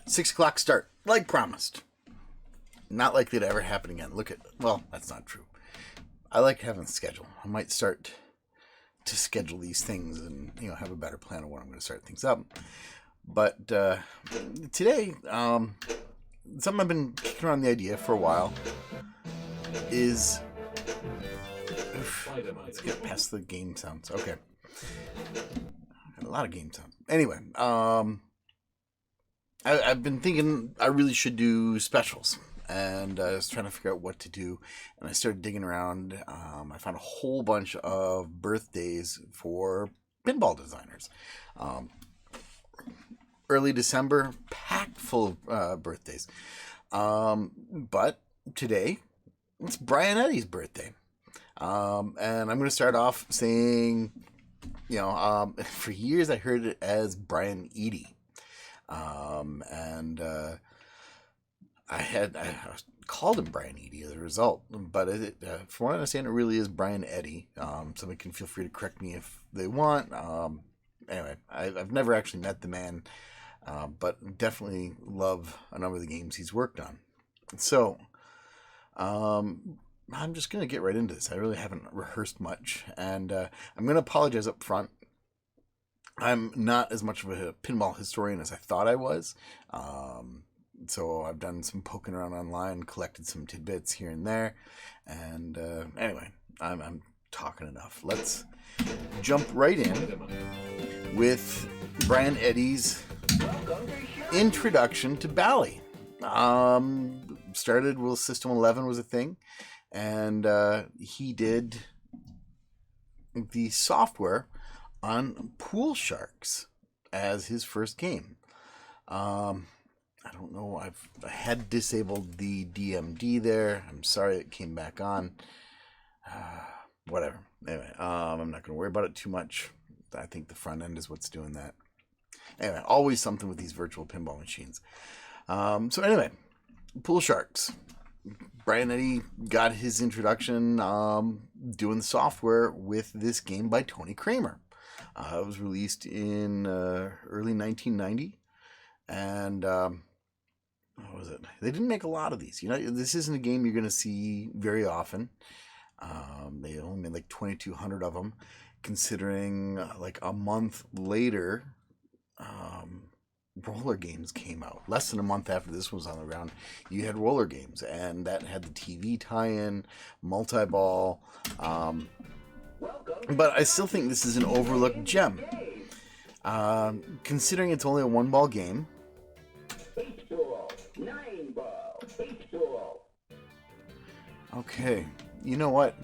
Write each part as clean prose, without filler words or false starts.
6 o'clock start, like promised. Not likely to ever happen again. Well, that's not true. I like having a schedule. I might start to schedule these things and, have a better plan of when I'm going to start things up. But today, something I've been kicking around the idea for a while is... let's get past the game sounds. Okay. A lot of game sounds. Anyway, I've been thinking I really should do specials. And I was trying to figure out what to do. And I started digging around. I found a whole bunch of birthdays for pinball designers. Early December, packed full of birthdays. But today, it's Brian Eddy's birthday. And I'm going to start off saying, for years I heard it as Brian Eddy. I called him Brian Eddy as a result, but from what I understand, it really is Brian Eddy. Somebody can feel free to correct me if they want. Anyway, I've never actually met the man, but definitely love a number of the games he's worked on. So, I'm just going to get right into this. I really haven't rehearsed much, and I'm going to apologize up front. I'm not as much of a pinball historian as I thought I was. So I've done some poking around online, collected some tidbits here and there. And anyway, I'm talking enough. Let's jump right in with Brian Eddy's introduction to Bally. Started with System 11 was a thing. And he did the software on Pool Sharks as his first game. I don't know. I had disabled the DMD there. I'm sorry it came back on. Whatever. Anyway, I'm not going to worry about it too much. I think the front end is what's doing that. Anyway, always something with these virtual pinball machines. So anyway, Pool Sharks. Brian Eddy got his introduction doing the software with this game by Tony Kramer. It was released in early 1990. And... what was it? They didn't make a lot of these. This isn't a game you're going to see very often. They only made like 2,200 of them, considering like a month later, Roller Games came out. Less than a month after this was on the ground, you had Roller Games, and that had the TV tie-in, multi-ball. But I still think this is an overlooked gem. Considering it's only a one-ball game. Okay, you know what?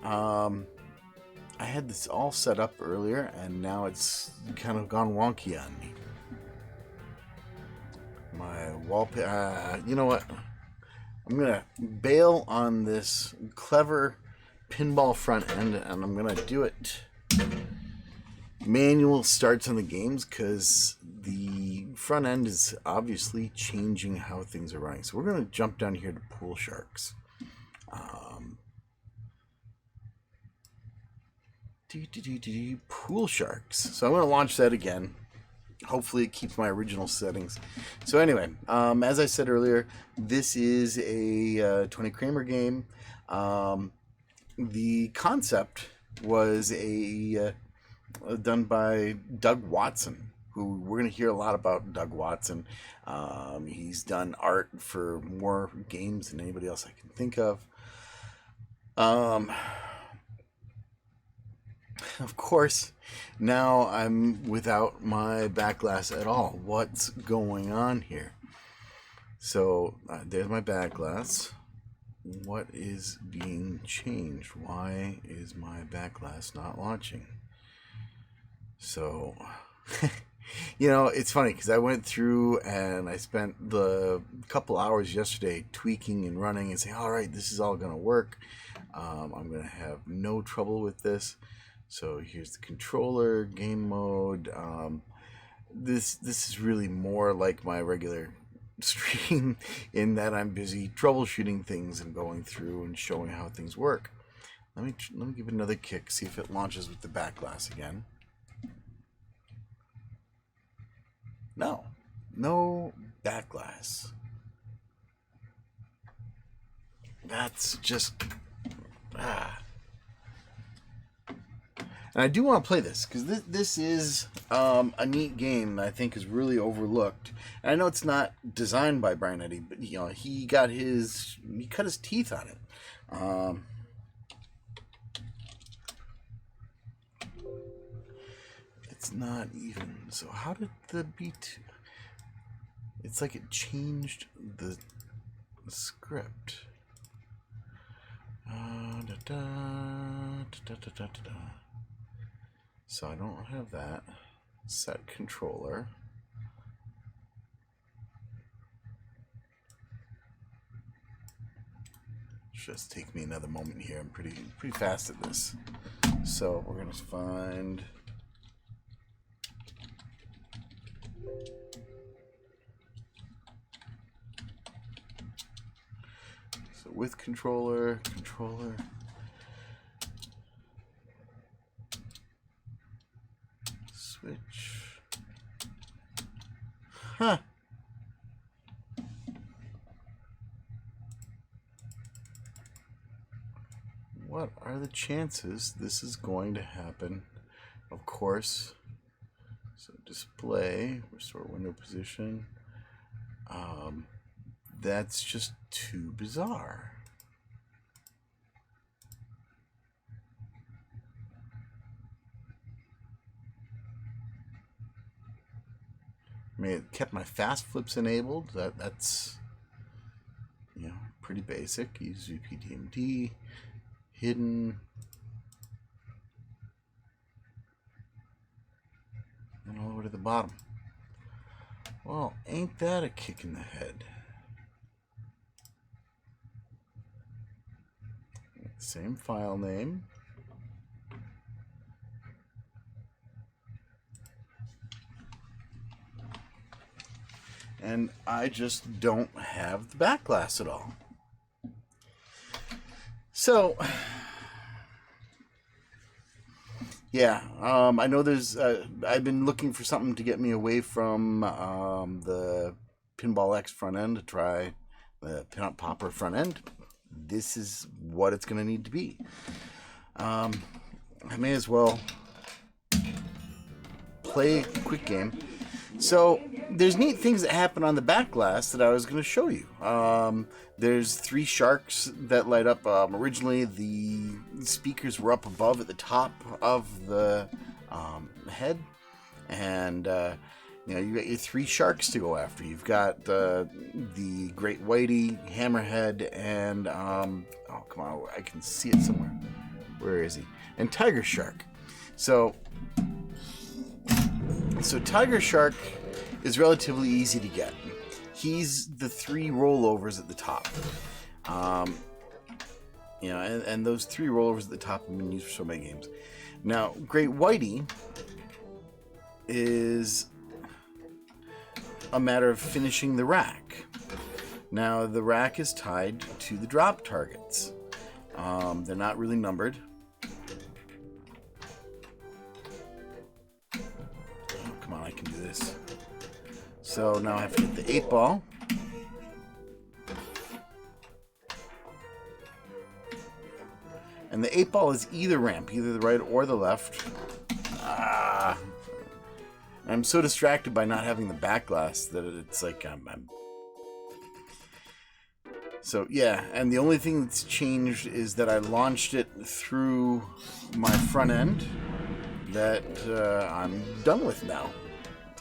I had this all set up earlier, and now it's kind of gone wonky on me. My wallpaper. You know what? I'm gonna bail on this clever pinball front end, and I'm gonna do it manual starts on the games because the front end is obviously changing how things are running. So we're going to jump down here to Pool Sharks. Pool Sharks. So I'm going to launch that again. Hopefully it keeps my original settings. So anyway, as I said earlier, this is a Tony Kramer game. The concept was done by Doug Watson, who we're going to hear a lot about Doug Watson. He's done art for more games than anybody else I can think of. Of course, now I'm without my back glass at all. What's going on here? So there's my back glass. What is being changed? Why is my back glass not launching? So, it's funny because I went through and I spent the couple hours yesterday tweaking and running and saying, all right, this is all going to work. I'm going to have no trouble with this. So here's the controller, game mode. This is really more like my regular stream in that I'm busy troubleshooting things and going through and showing how things work. Let me give it another kick, see if it launches with the back glass again. No. No backglass. That's just... And I do want to play this, because this is a neat game that I think is really overlooked. And I know it's not designed by Brian Eddy, but you know, he cut his teeth on it. It's not even. So how did the beat? It's like it changed the script. So I don't have that. Set controller. Just take me another moment here. I'm pretty fast at this. So we're gonna find. So with controller. Switch. Huh. What are the chances this is going to happen? Of course. So display, restore window position. That's just too bizarre. I mean, it kept my fast flips enabled. That's, you know, pretty basic. Use VPDMD, hidden, and all the way to the bottom. Well, ain't that a kick in the head? Same file name. And I just don't have the backglass at all. So, yeah, I know there's. I've been looking for something to get me away from the Pinball X front end to try the Pinup Popper front end. This is what it's going to need to be. I may as well play a quick game. So there's neat things that happen on the backglass that I was going to show you. There's 3 sharks that light up. Originally, the speakers were up above at the top of the head, and you know, you got your 3 sharks to go after. You've got the Great Whitey, Hammerhead, and oh come on, I can see it somewhere. Where is he? And Tiger Shark. So Tiger Shark is relatively easy to get. He's the 3 rollovers at the top. You know, and those 3 rollovers at the top have been used for so many games. Now, Great Whitey is a matter of finishing the rack. Now, the rack is tied to the drop targets. They're not really numbered. Oh, come on, I can do this. So now I have to get the 8 ball. And the 8 ball is either ramp, either the right or the left. I'm so distracted by not having the backglass that it's like So yeah, and the only thing that's changed is that I launched it through my front end that I'm done with now.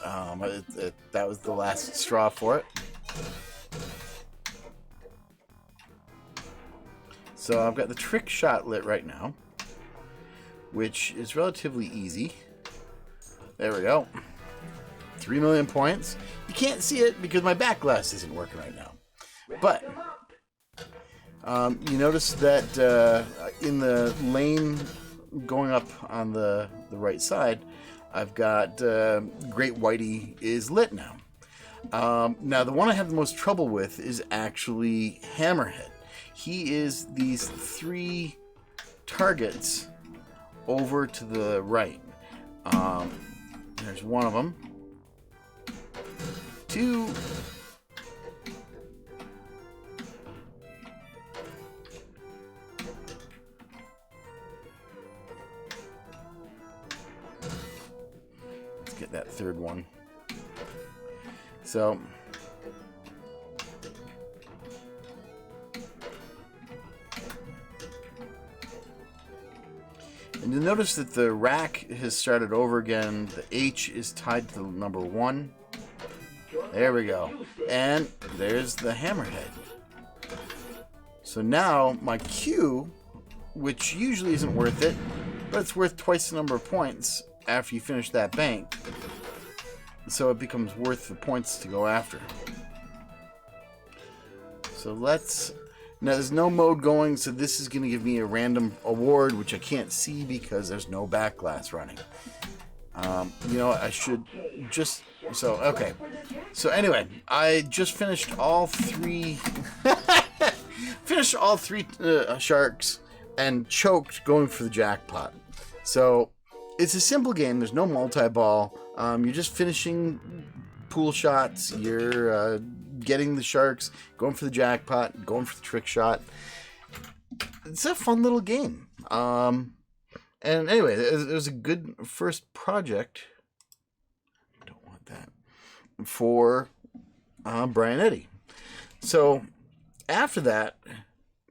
That was the last straw for it. So I've got the trick shot lit right now, which is relatively easy. There we go. 3 million points. You can't see it because my backglass isn't working right now. But you notice that in the lane going up on the right side, I've got Great Whitey is lit now. Now, the one I have the most trouble with is actually Hammerhead. He is these 3 targets over to the right. There's one of them. 2. Let's get that third one. So and you'll notice that the rack has started over again. The H is tied to the number 1. There we go. And there's the hammerhead. So now my Q, which usually isn't worth it, but it's worth twice the number of points after you finish that bank. So it becomes worth the points to go after. So let's... Now, there's no mode going, so this is going to give me a random award, which I can't see because there's no backglass running. You know, I should just... So, okay. So, anyway, I just finished all 3... finished all 3 sharks and choked going for the jackpot. So, it's a simple game. There's no multi-ball. You're just finishing pool shots. You're... getting the sharks, going for the jackpot, going for the trick shot. It's a fun little game. And anyway, it was a good first project. Don't want that. For Brian Eddy. So after that,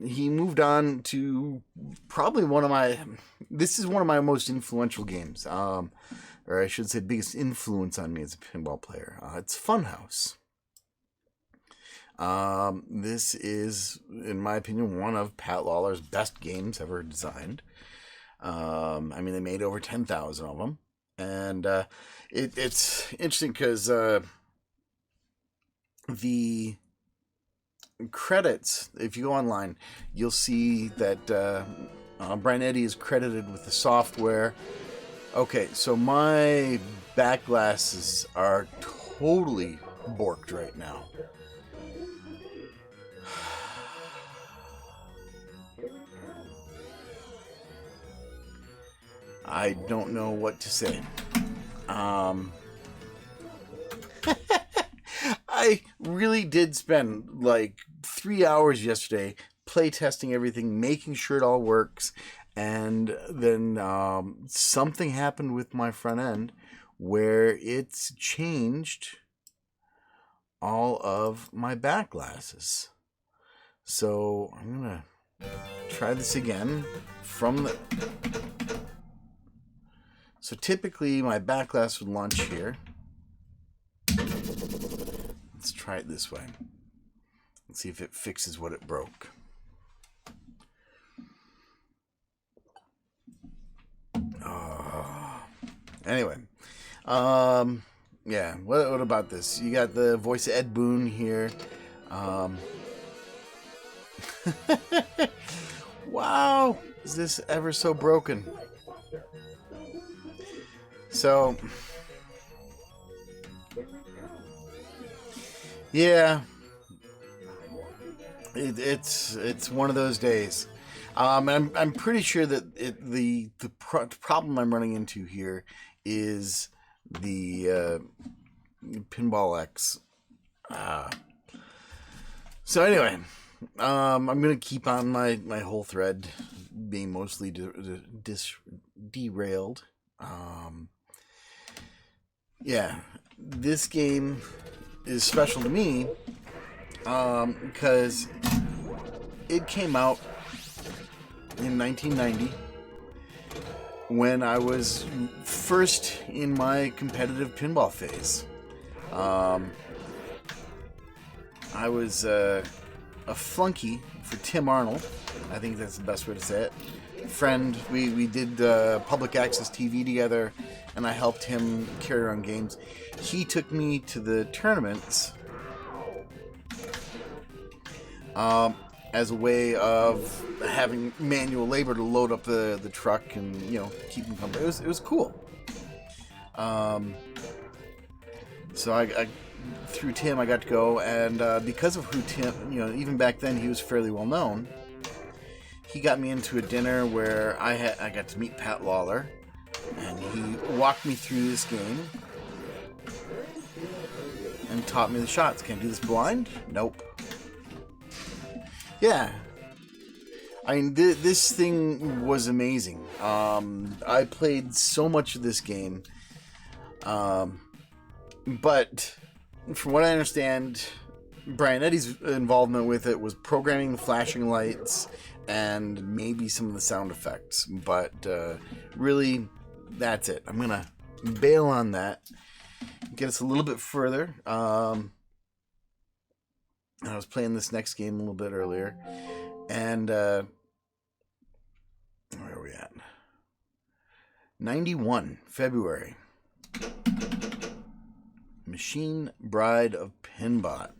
he moved on to probably one of my... This is one of my most influential games. Or I should say biggest influence on me as a pinball player. It's Funhouse. This is, in my opinion, one of Pat Lawler's best games ever designed. I mean, they made over 10,000 of them. And it's interesting because the credits, if you go online, you'll see that Brian Eddy is credited with the software. Okay, so my backglasses are totally borked right now. I don't know what to say. I really did spend like 3 hours yesterday play testing everything, making sure it all works, and then something happened with my front end where it's changed all of my backglasses. So I'm gonna try this again from the... So typically my backglass would launch here. Let's try it this way. Let's see if it fixes what it broke. Anyway, yeah. What about this? You got the voice of Ed Boon here. Wow, is this ever so broken? So, yeah, it's one of those days. I'm pretty sure that the problem I'm running into here is the Pinball X. So anyway, I'm gonna keep on my whole thread being mostly derailed. Yeah, this game is special to me because it came out in 1990 when I was first in my competitive pinball phase. I was a flunky for Tim Arnold. I think that's the best way to say it. Friend, we did public access TV together, and I helped him carry on games. He took me to the tournaments as a way of having manual labor to load up the truck and, you know, keep him company. It was cool. So I through Tim I got to go, and because of who Tim, you know, even back then he was fairly well known. He got me into a dinner where I got to meet Pat Lawler, and he walked me through this game. and taught me the shots. Can I do this blind? Nope. Yeah. I mean, this thing was amazing. I played so much of this game. But from what I understand, Brian Eddy's involvement with it was programming the flashing lights and maybe some of the sound effects. But really, that's it. I'm going to bail on that. Get us a little bit further. I was playing this next game a little bit earlier. And where are we at? 91, February. Machine Bride of Pinball,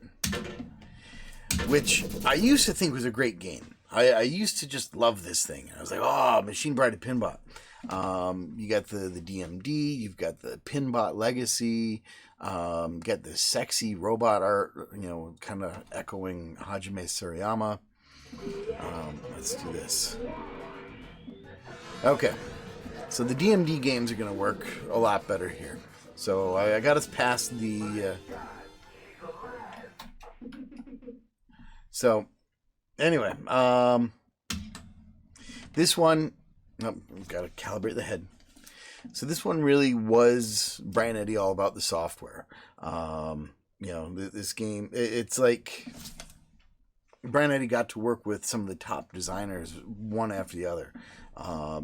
which I used to think was a great game. I used to just love this thing. I was like, oh, Machine Bride of Pinball. You got the DMD, you've got the Pinbot Legacy, got the sexy robot art, kind of echoing Hajime Suriyama. Let's do this. Okay, so the DMD games are going to work a lot better here. So I got us past the... So, anyway, this one... Oh, I've got to calibrate the head. So this one really was Brian Eddy all about the software. This game, it's like... Brian Eddy got to work with some of the top designers, one after the other.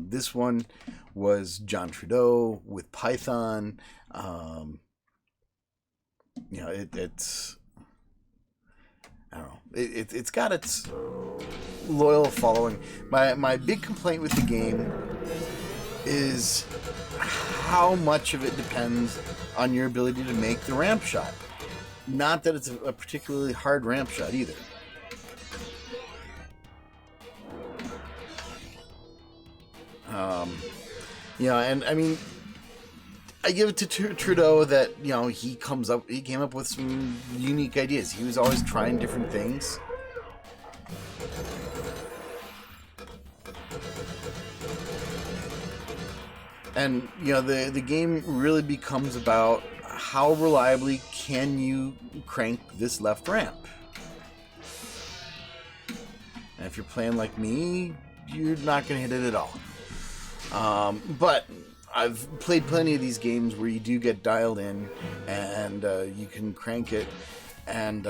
This one was John Trudeau with Python. It's I don't know. It's got its loyal following. My big complaint with the game is how much of it depends on your ability to make the ramp shot. Not that it's a particularly hard ramp shot either. And I mean, I give it to Trudeau that, he came up with some unique ideas. He was always trying different things. And, the game really becomes about how reliably can you crank this left ramp. And if you're playing like me, you're not going to hit it at all. But I've played plenty of these games where you do get dialed in and you can crank it. And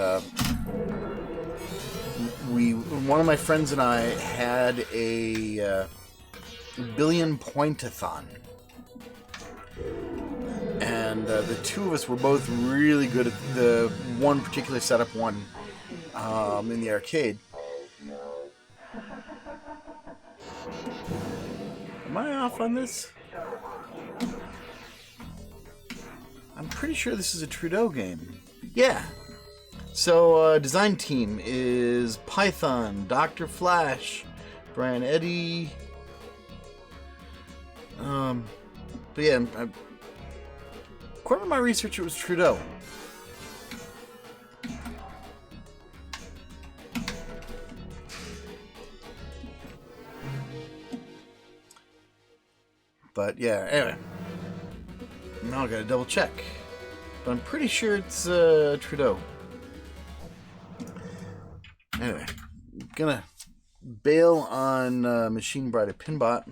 one of my friends and I had a billion point-a-thon. And the two of us were both really good at the one particular setup in the arcade. Am I off on this? I'm pretty sure this is a Trudeau game. Yeah. So, design team is Python, Dr. Flash, Brian Eddy. But yeah, according to my research, it was Trudeau. But yeah, anyway. Now I gotta double check. But I'm pretty sure it's Trudeau. Anyway, gonna bail on Machine Bride of Pinbot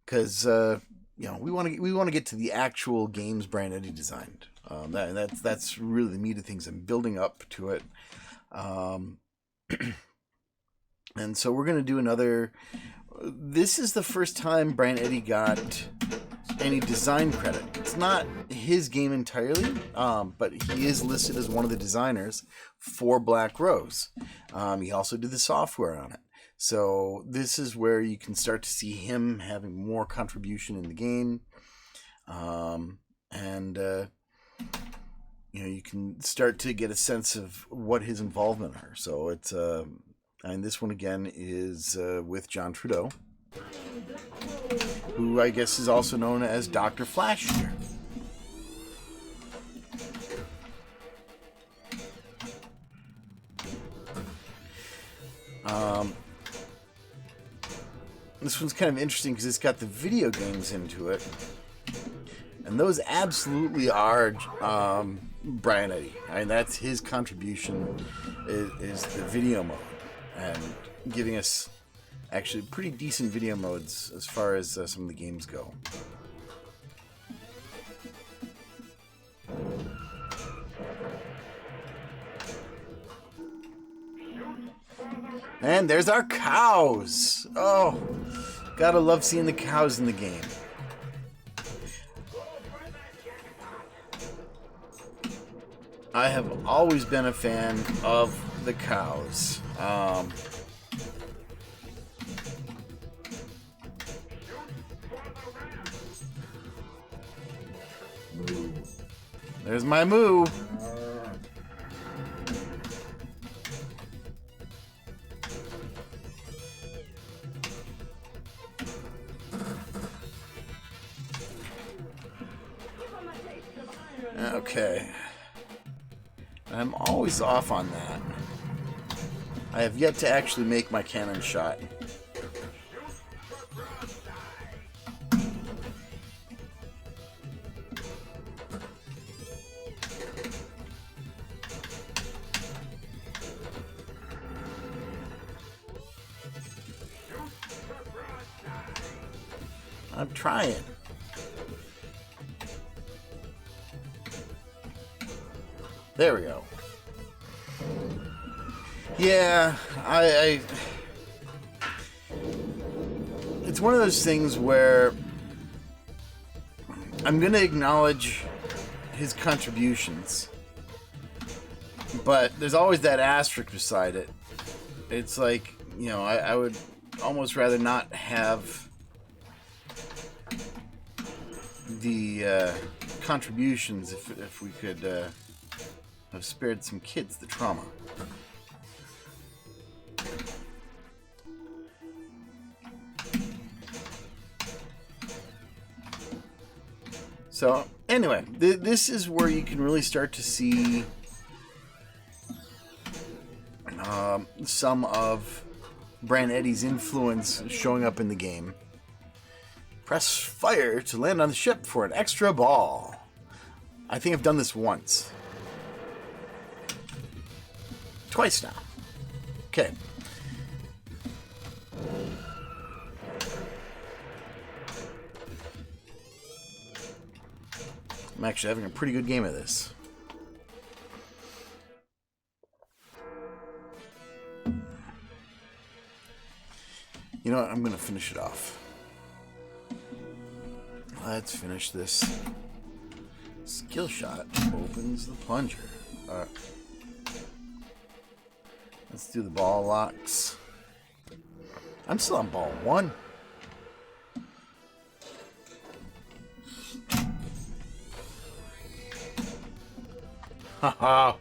because we want to get to the actual games Brian Eddy designed. That's really the meat of things. I'm building up to it, and so we're gonna do another. This is the first time Brian Eddy got any design credit. It's not his game entirely, but he is listed as one of the designers for Black Rose. He also did the software on it. So this is where you can start to see him having more contribution in the game. You can start to get a sense of what his involvement are. So it's... and this one again is with John Trudeau, who I guess is also known as Dr. Flash here. This one's kind of interesting because it's got the video games into it. And those absolutely are Brian Eddy. I mean, that's his contribution is the video mode, and giving us actually pretty decent video modes as far as some of the games go. And there's our cows. Oh, gotta love seeing the cows in the game. I have always been a fan of the cows. There's my moo. Okay. I'm always off on that. I have yet to actually make my cannon shot. I'm trying. There we go. Yeah, it's one of those things where I'm going to acknowledge his contributions, but there's always that asterisk beside it. It's like, you know, I would almost rather not have the contributions if we could have spared some kids the trauma. So, anyway, this is where you can really start to see some of Brian Eddy's influence showing up in the game. Press fire to land on the ship for an extra ball. I think I've done this once. Twice now. Okay. I'm actually having a pretty good game of this. You know what? I'm going to finish it off. Let's finish this. Skill shot opens the plunger. Let's do the ball locks. I'm still on ball 1. Haha.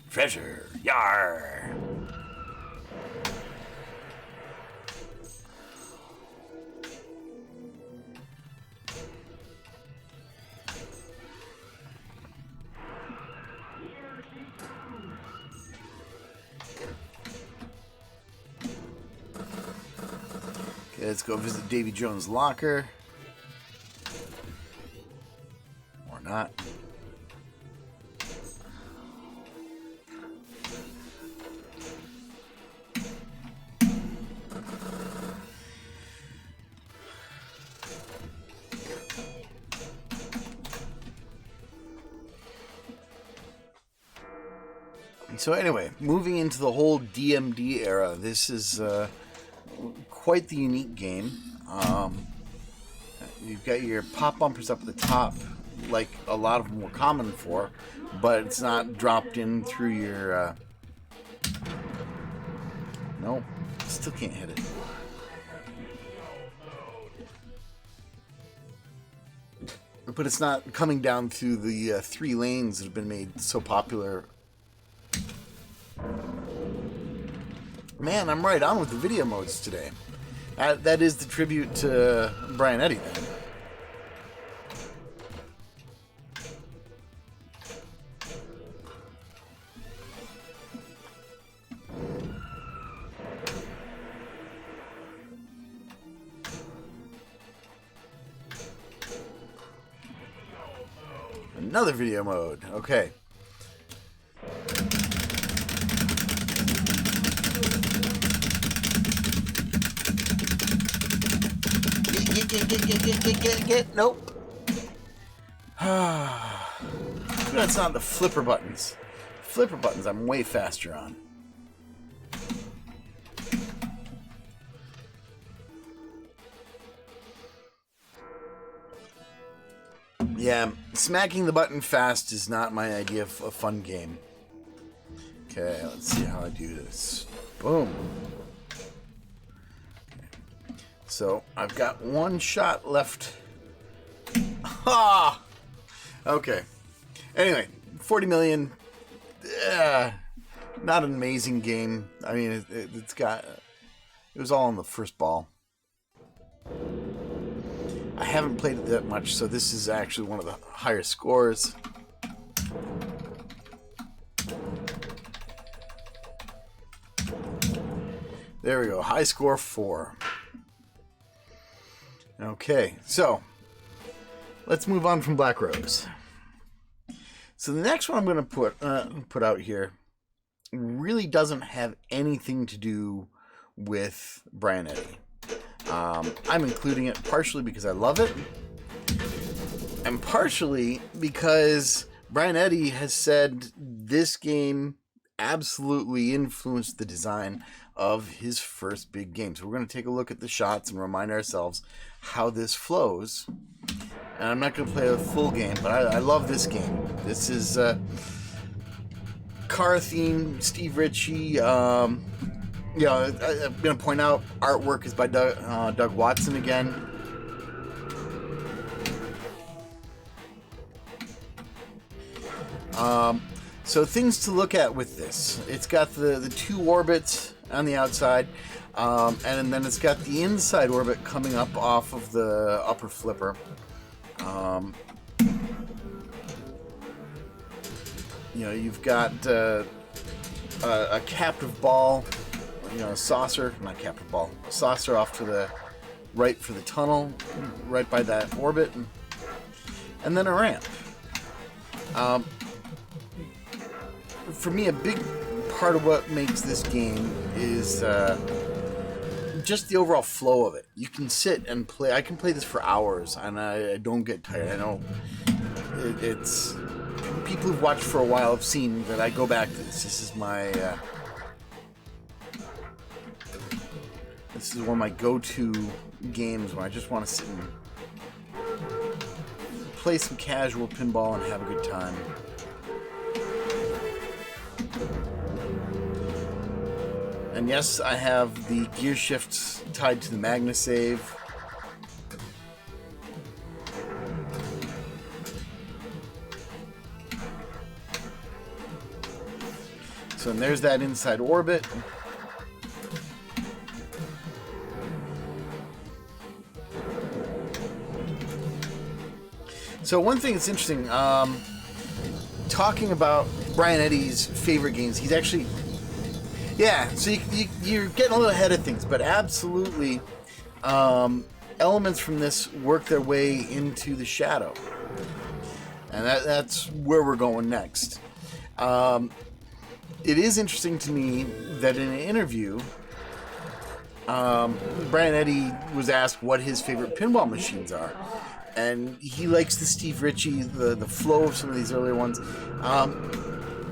Treasure. Yar. Okay, let's go visit Davy Jones' locker. Or not. So anyway, moving into the whole DMD era, this is quite the unique game. You've got your pop bumpers up at the top, like a lot of them were common for, but it's not dropped in through your... Nope, still can't hit it. But it's not coming down through the 3 lanes that have been made so popular. Man, I'm right on with the video modes today. That is the tribute to Brian Eddy then. another video mode. Okay. Get. Nope. That's not the flipper buttons. Flipper buttons I'm way faster on. Yeah, smacking the button fast is not my idea of a fun game. Okay, let's see how I do this. Boom. So, I've got one shot left. Ha! Okay. Anyway, 40 million. Not an amazing game. I mean, it was all on the first ball. I haven't played it that much, so this is actually one of the higher scores. There we go. High score 4. Okay, so let's move on from Black Rose. So the next one I'm going to put out here really doesn't have anything to do with Brian Eddy. I'm including it partially because I love it, and partially because Brian Eddy has said this game absolutely influenced the design of his first big game. So we're going to take a look at the shots and remind ourselves how this flows. And I'm not going to play a full game, but I love this game. This is car theme, Steve Ritchie. I'm going to point out artwork is by Doug Watson again. So things to look at with this. It's got the 2 orbits on the outside, and then it's got the inside orbit coming up off of the upper flipper. You've got a captive ball, a saucer, not captive ball, a saucer off to the right for the tunnel, right by that orbit, and then a ramp. For me, a big part of what makes this game is just the overall flow of it. You can sit and play. I can play this for hours, and I don't get tired. I know it's people who've watched for a while have seen that I go back to this. This is my this is one of my go-to games when I just want to sit and play some casual pinball and have a good time. And yes, I have the gear shifts tied to the MagnaSave. So and there's that inside orbit. So one thing that's interesting, talking about Brian Eddy's favorite games, he's actually... Yeah, so you're getting a little ahead of things, but absolutely, elements from this work their way into the Shadow, and that's where we're going next. It is interesting to me that in an interview, Brian Eddy was asked what his favorite pinball machines are, and he likes the Steve Ritchie, the flow of some of these earlier ones.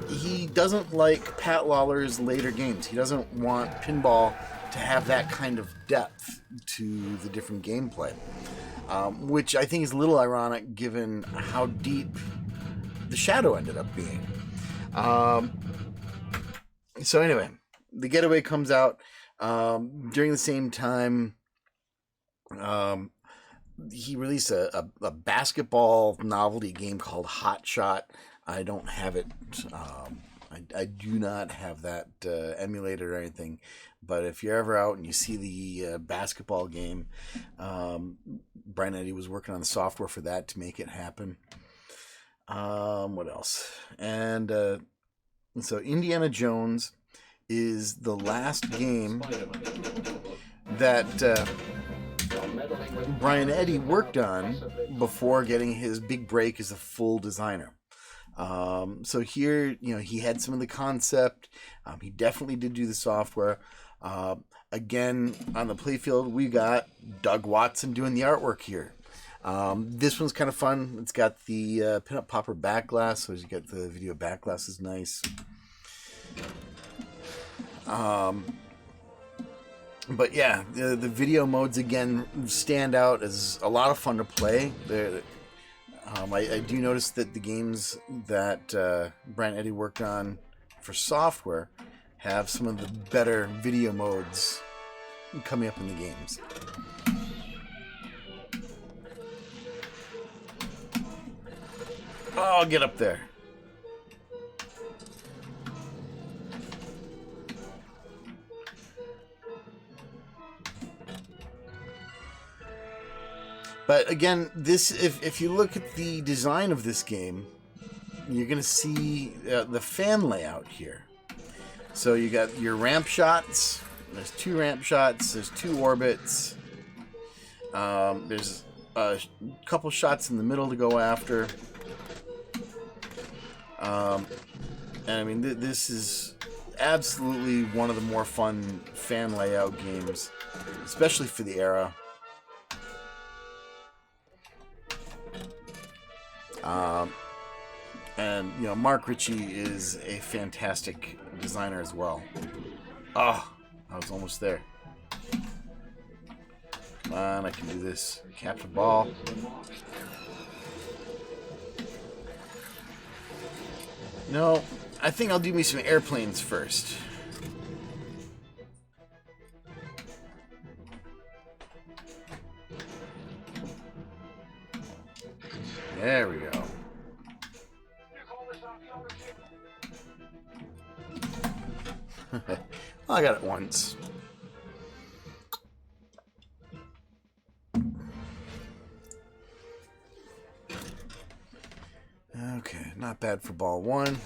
He doesn't like Pat Lawler's later games. He doesn't want pinball to have that kind of depth to the different gameplay, which I think is a little ironic given how deep the Shadow ended up being. So anyway, the Getaway comes out during the same time. He released a basketball novelty game called Hot Shot. I don't have it. I do not have that emulated or anything. But if you're ever out and you see the basketball game, Brian Eddy was working on the software for that to make it happen. What else? And so Indiana Jones is the last game that Brian Eddy worked on before getting his big break as a full designer. So here, he had some of the concept. He definitely did do the software. Again, on the playfield, we got Doug Watson doing the artwork here. This one's kind of fun. It's got the pinup popper backglass, so you get the video backglass is nice. But yeah, the video modes again stand out as a lot of fun to play. I do notice that the games that Brian Eddy worked on for software have some of the better video modes coming up in the games. Oh, get up there. But again, if you look at the design of this game, you're going to see the fan layout here. So you got your ramp shots. There's 2 ramp shots. There's 2 orbits. There's a couple shots in the middle to go after. And I mean, this is absolutely one of the more fun fan layout games, especially for the era. And Mark Ritchie is a fantastic designer as well. Oh, I was almost there. Come on, I can do this. Capture the ball. No, I think I'll do me some airplanes first. There we go. Well, I got it once. Okay, not bad for ball 1.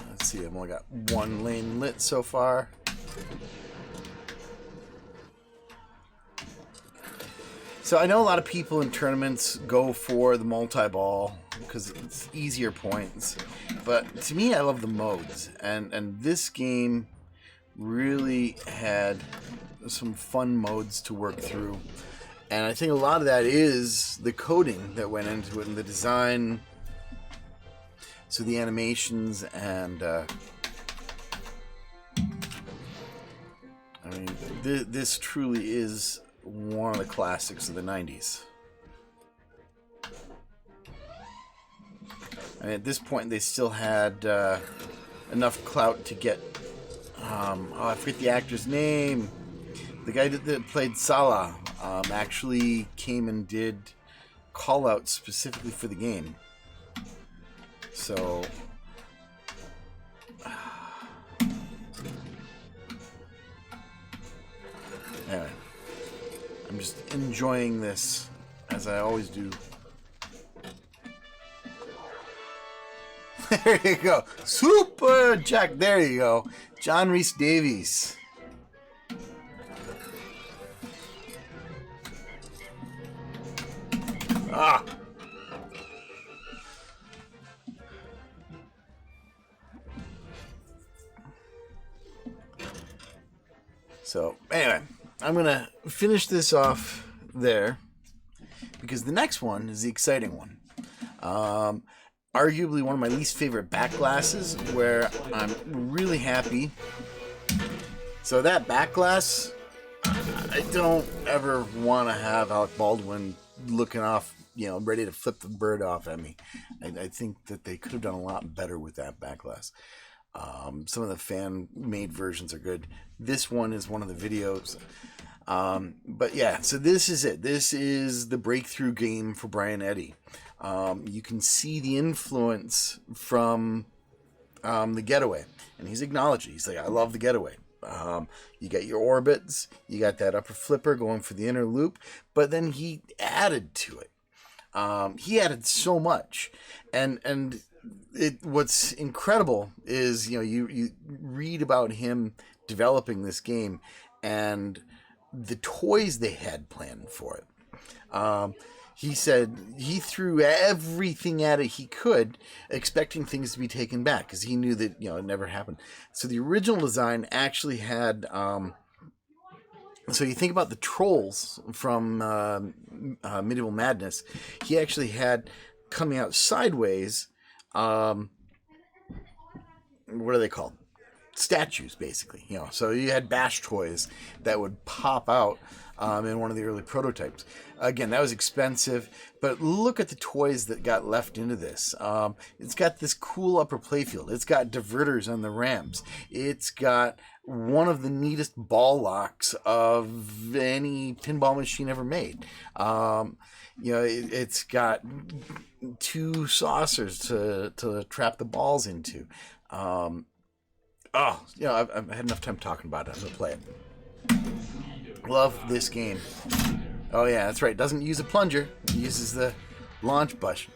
Let's see, I've only got 1 lane lit so far. So I know a lot of people in tournaments go for the multi-ball because it's easier points. But to me, I love the modes. And this game really had some fun modes to work through. And I think a lot of that is the coding that went into it and the design. So the animations and I mean, this truly is one of the classics of the 90s. And at this point, they still had enough clout to get. I forget the actor's name. The guy that played Salah actually came and did call-outs specifically for the game. So, anyway, I'm just enjoying this as I always do. There you go. Super Jack. There you go. John Rhys Davies. Ah. So, anyway, I'm going to finish this off there because the next one is the exciting one. Arguably one of my least favorite backglasses, where I'm really happy. So that backglass, I don't ever want to have Alec Baldwin looking off, ready to flip the bird off at me. I think that they could have done a lot better with that backglass. Some of the fan-made versions are good. This one is one of the videos. But yeah, so this is it. This is the breakthrough game for Brian Eddy. You can see the influence from the Getaway, and he's acknowledged it. He's like, I love the Getaway. You got your orbits, you got that upper flipper going for the inner loop, but then he added to it. He added so much, and what's incredible is you read about him developing this game and the toys they had planned for it. He said he threw everything at it he could, expecting things to be taken back because he knew that it never happened. So the original design actually had. So you think about the trolls from Medieval Madness. He actually had coming out sideways. What are they called? Statues, basically. So you had bash toys that would pop out in one of the early prototypes. Again, that was expensive, but look at the toys that got left into this. It's got this cool upper playfield. It's got diverters on the ramps. It's got one of the neatest ball locks of any pinball machine ever made. It's got 2 saucers to trap the balls into. I've had enough time talking about it. I'm going to play it. Love this game. Oh, yeah, that's right. Doesn't use a plunger. It uses the launch button.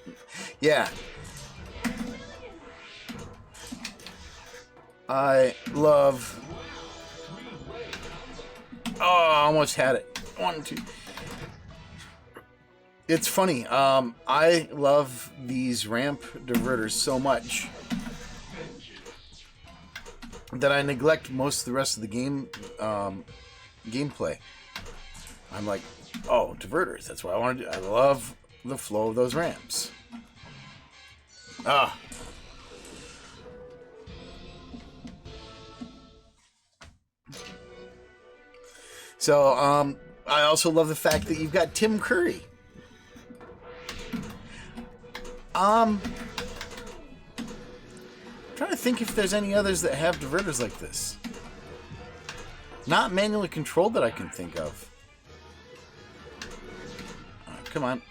Yeah. I love... Oh, I almost had it. 1, 2... It's funny. I love these ramp diverters so much that I neglect most of the rest of the game gameplay. I'm like, oh, diverters. That's what I want to do. I love the flow of those ramps. So, I also love the fact that you've got Tim Curry. Trying to think if there's any others that have diverters like this. Not manually controlled that I can think of. Come on.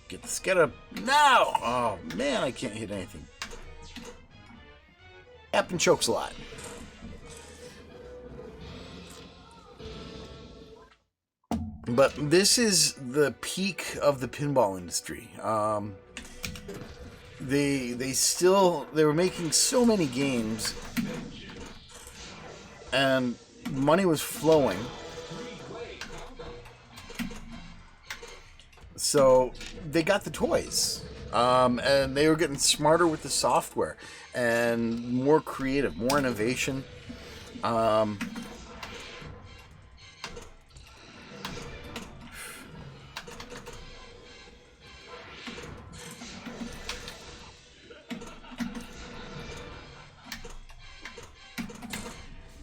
Get the sked up now! Oh, man, I can't hit anything. Happen chokes a lot. But this is the peak of the pinball industry. They were making so many games, and money was flowing. So they got the toys, and they were getting smarter with the software and more creative, more innovation.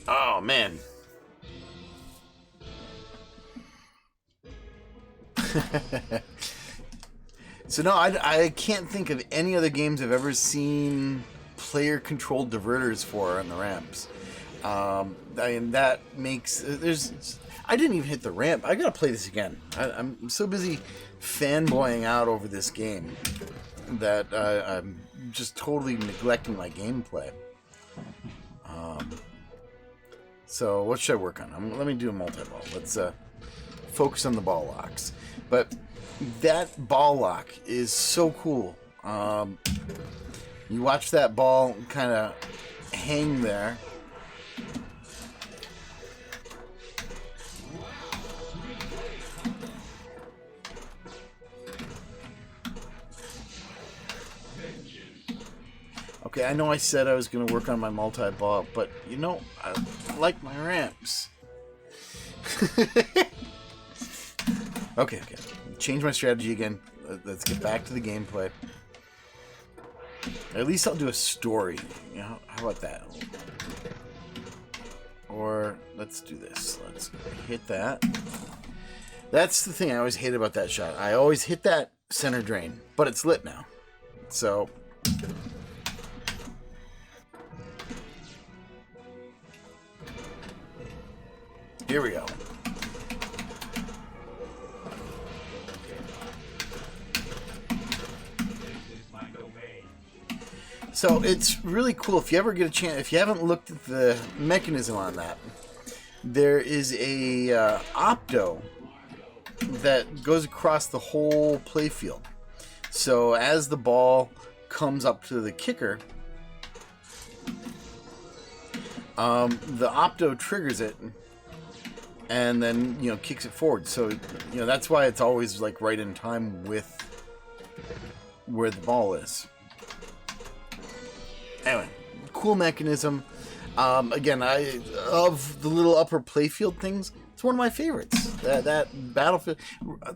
Oh, man. So, no, I can't think of any other games I've ever seen player-controlled diverters for on the ramps. That makes... I didn't even hit the ramp. I gotta play this again. I'm so busy fanboying out over this game that I'm just totally neglecting my gameplay. So what should I work on? Let me do a multi-ball. Let's focus on the ball locks. But that ball lock is so cool. You watch that ball kind of hang there. Okay, I know I said I was going to work on my multi-ball, but, I like my ramps. Okay. Change my strategy again. Let's get back to the gameplay. At least I'll do a story. How about that? Or, let's do this. Let's hit that. That's the thing I always hate about that shot. I always hit that center drain, but it's lit now. So... here we go. So it's really cool. If you ever get a chance, if you haven't looked at the mechanism on that, there is a opto that goes across the whole playfield. So as the ball comes up to the kicker, the opto triggers it. and then, you know, kicks it forward. So, you know, that's why it's always like right in time with where the ball is. Anyway, cool mechanism. Again, of the little upper playfield things, it's one of my favorites. That Battlefield,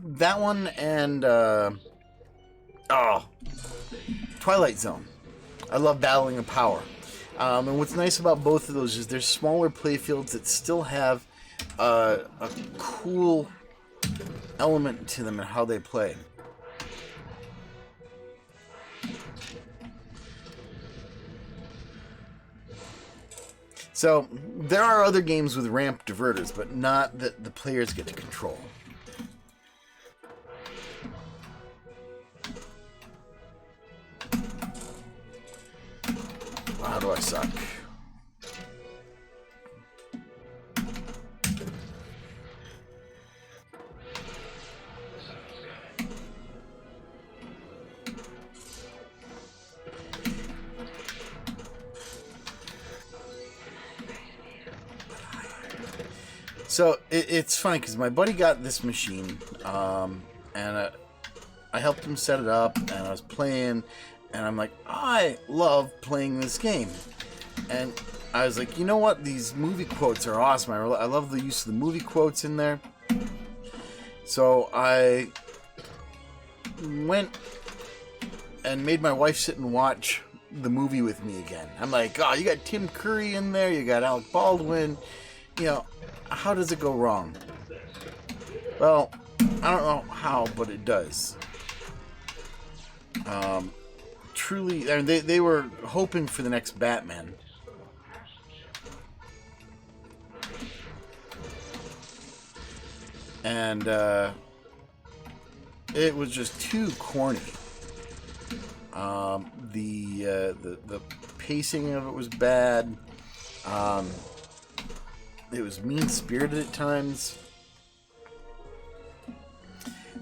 that one, and Twilight Zone. I love Battling of Power. And what's nice about both of those is they're smaller playfields that still have a cool element to them and how they play. So, there are other games with ramp diverters, but not that the players get to control. How do I suck? So it's funny because my buddy got this machine, and I helped him set it up, and I was playing, and I'm like, I love playing this game, and I was like, you know what? These movie quotes are awesome. I love the use of the movie quotes in there. So I went and made my wife sit and watch the movie with me again. I'm like, oh, you got Tim Curry in there, you got Alec Baldwin, you know. How does it go wrong? Well, I don't know how, but it does. Truly, I mean, they were hoping for the next Batman. And it was just too corny. The pacing of it was bad. It was mean-spirited at times,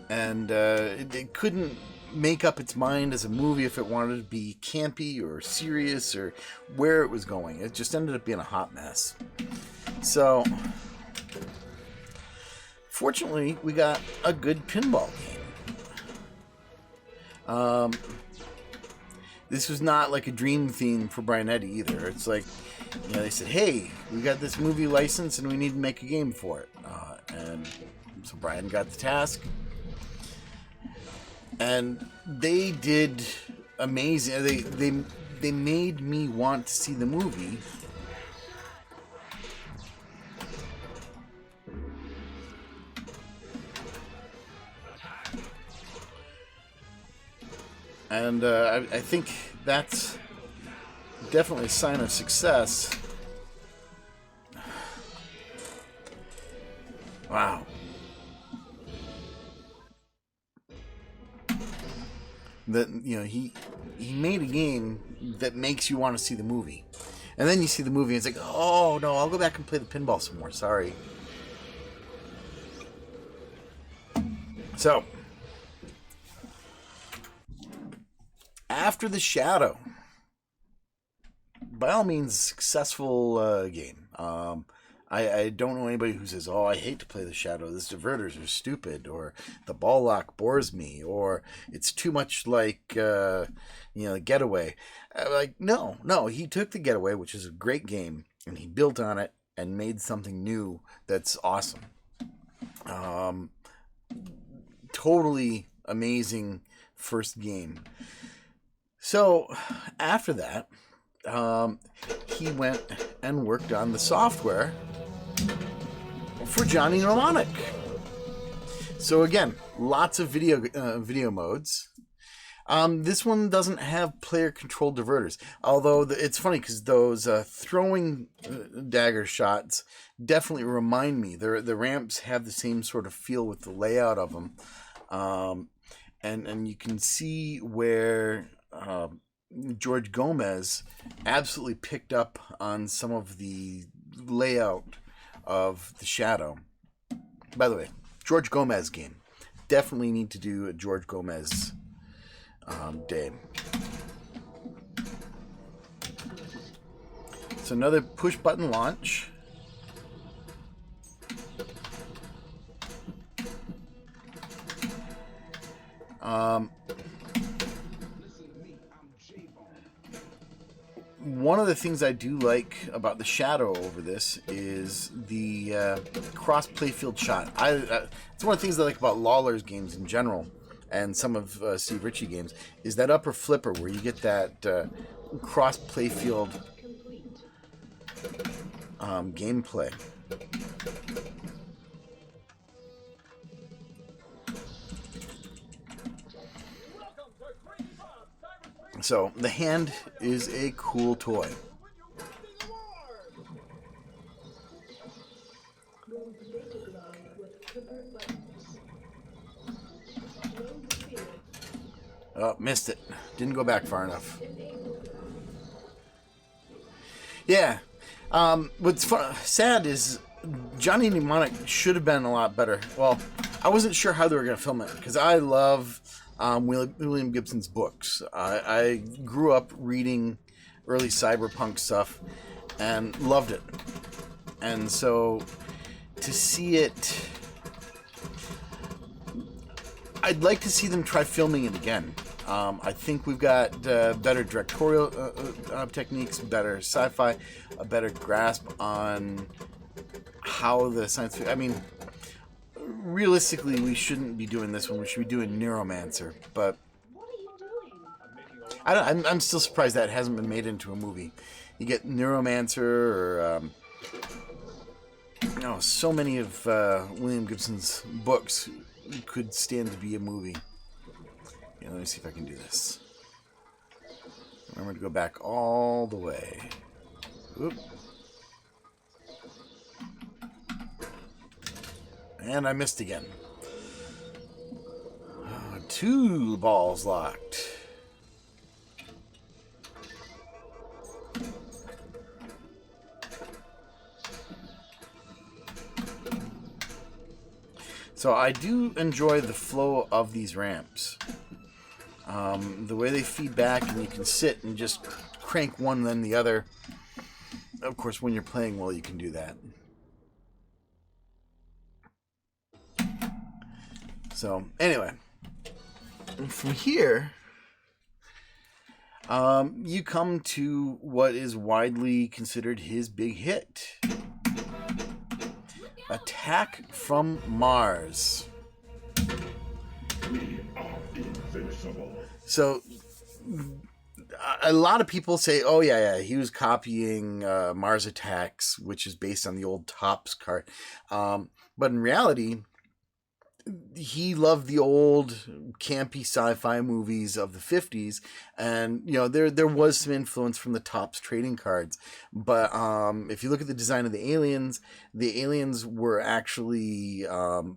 and it couldn't make up its mind as a movie if it wanted to be campy or serious or where it was going. It just ended up being a hot mess. So, fortunately, we got a good pinball game. This was not like a dream theme for Brian Eddy either. It's like, you know, they said, hey, we got this movie license and we need to make a game for it. And so Brian got the task. And they did amazing. They made me want to see the movie. And I think that's definitely a sign of success. Wow. That, you know, he made a game that makes you want to see the movie. And then you see the movie and it's like, oh no, I'll go back and play the pinball some more. Sorry. So, After the Shadow. By all means, successful game. I don't know anybody who says, oh, I hate to play the Shadow. These diverters are stupid, or the ball lock bores me, or it's too much like, Getaway. Like, no, he took the Getaway, which is a great game, and he built on it and made something new that's awesome. Totally amazing first game. So, after that, he went and worked on the software for Johnny Mnemonic. So again, lots of video modes. This one doesn't have player-controlled diverters. Although it's funny because those throwing dagger shots definitely remind me. The ramps have the same sort of feel with the layout of them, and you can see where George Gomez absolutely picked up on some of the layout of the Shadow. By the way, George Gomez game. Definitely need to do a George Gomez day. It's another push button launch. One of the things I do like about the shadow over this is the cross playfield shot. It's one of the things I like about Lawler's games in general, and some of Steve Ritchie games, is that upper flipper where you get that cross playfield gameplay. So the hand is a cool toy. Oh, missed it. Didn't go back far enough. Yeah. What's sad is Johnny Mnemonic should have been a lot better. Well, I wasn't sure how they were going to film it because I love William Gibson's books. I grew up reading early cyberpunk stuff and loved it. And so to see it, I'd like to see them try filming it again. I think we've got better directorial techniques, better sci-fi, a better grasp on how the science fiction... I mean, realistically, we shouldn't be doing this one. We should be doing Neuromancer. But What are you doing? I'm still surprised that hasn't been made into a movie. You get Neuromancer or... so many of William Gibson's books could stand to be a movie. Yeah, let me see if I can do this. Remember to go back all the way. Oop. And I missed again. 2 balls locked. So I do enjoy the flow of these ramps. The way they feed back, and you can sit and just crank one then the other. Of course, when you're playing well, you can do that. So, anyway. From here, you come to what is widely considered his big hit. Attack from Mars. So, a lot of people say, oh, yeah, he was copying Mars Attacks, which is based on the old Topps card. But in reality, he loved the old campy sci-fi movies of the 50s, and there was some influence from the Topps trading cards. But if you look at the design of the aliens were actually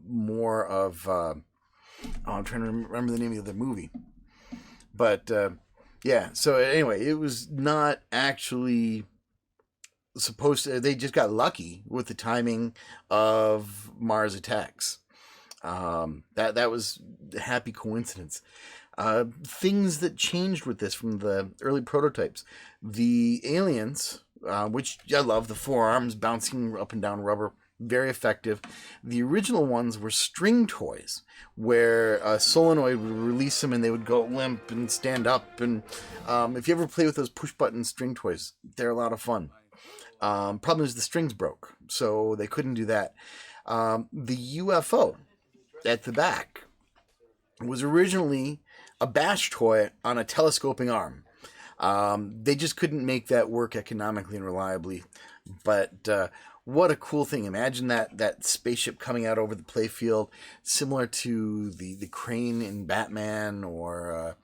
more of I'm trying to remember the name of the movie. But yeah, so anyway, it was not actually supposed to. They just got lucky with the timing of Mars Attacks. That was a happy coincidence. Things that changed with this from the early prototypes. The aliens, which I love, the forearms bouncing up and down rubber, very effective. The original ones were string toys, where a solenoid would release them and they would go limp and stand up. And if you ever play with those push-button string toys, they're a lot of fun. Problem is the strings broke, so they couldn't do that. The UFO at the back was originally a bash toy on a telescoping arm. They just couldn't make that work economically and reliably. But what a cool thing. Imagine that spaceship coming out over the playfield, similar to the crane in Batman, or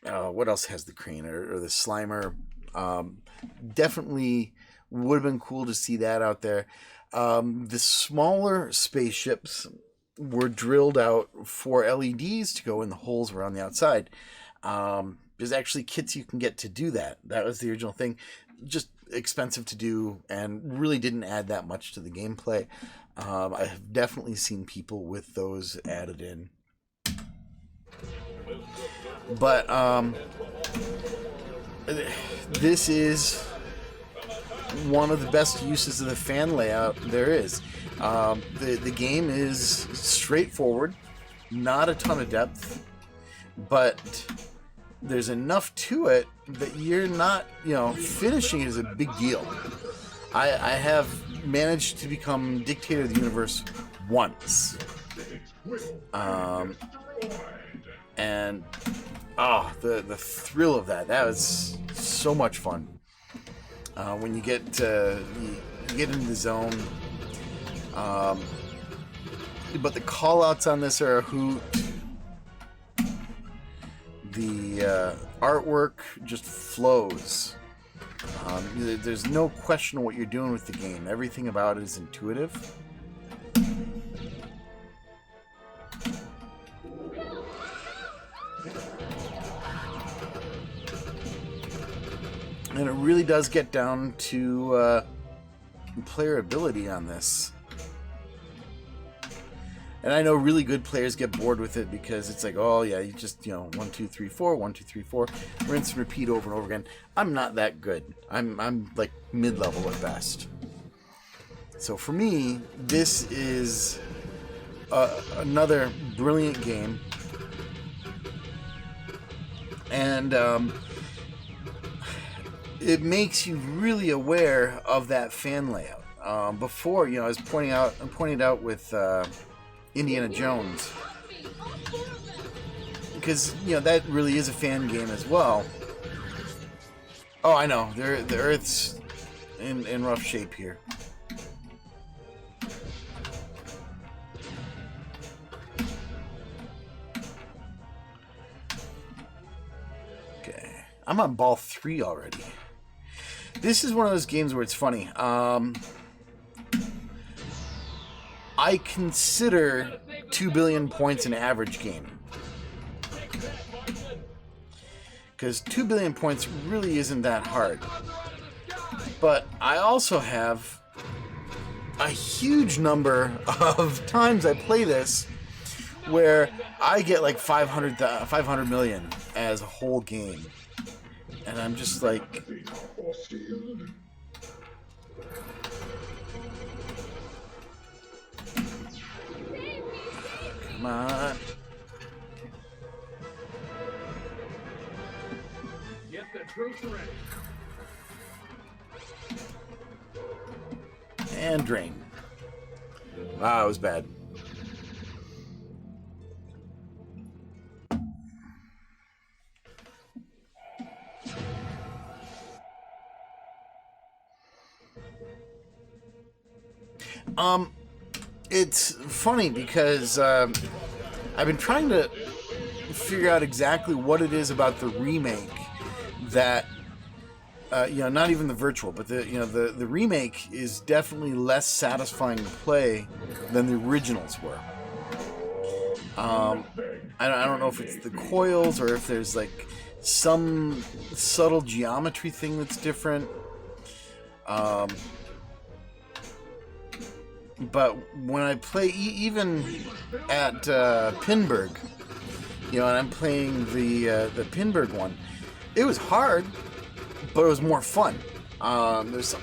what else has the crane, or the Slimer. Definitely would have been cool to see that out there. The smaller spaceships were drilled out for LEDs to go in the holes around the outside. There's actually kits you can get to do that. That was the original thing. Just expensive to do and really didn't add that much to the gameplay. I have definitely seen people with those added in. But this is one of the best uses of the fan layout there is. The game is straightforward, not a ton of depth. but there's enough to it that you're not, finishing it is a big deal. I have managed to become dictator of the universe once. And the thrill of that was so much fun. When you get you get into the zone. But the call-outs on this are a hoot. The artwork just flows. There's no question what you're doing with the game. Everything about it is intuitive. And it really does get down to player ability on this. And I know really good players get bored with it because it's like, oh yeah, you just, 1, 2, 3, 4, 1, 2, 3, 4, rinse and repeat over and over again. I'm not that good. I'm like mid-level at best. So for me, this is another brilliant game. And it makes you really aware of that fan layout. Before, I was pointing it out with Indiana Jones, because that really is a fan game as well. Oh, I know, the Earth's in rough shape here. Okay, I'm on ball 3 already. This is one of those games where it's funny. I consider 2 billion points an average game. Because 2 billion points really isn't that hard. But I also have a huge number of times I play this where I get like 500 million as a whole game. And I'm just like... Come on. Get the troops ready. And drain. Wow, that was bad. It's funny because I've been trying to figure out exactly what it is about the remake that not even the virtual, but the remake is definitely less satisfying to play than the originals were. I don't know if it's the coils or if there's like some subtle geometry thing that's different. But when I play, even at Pinburg, and I'm playing the Pinburg one, it was hard, but it was more fun. There's some...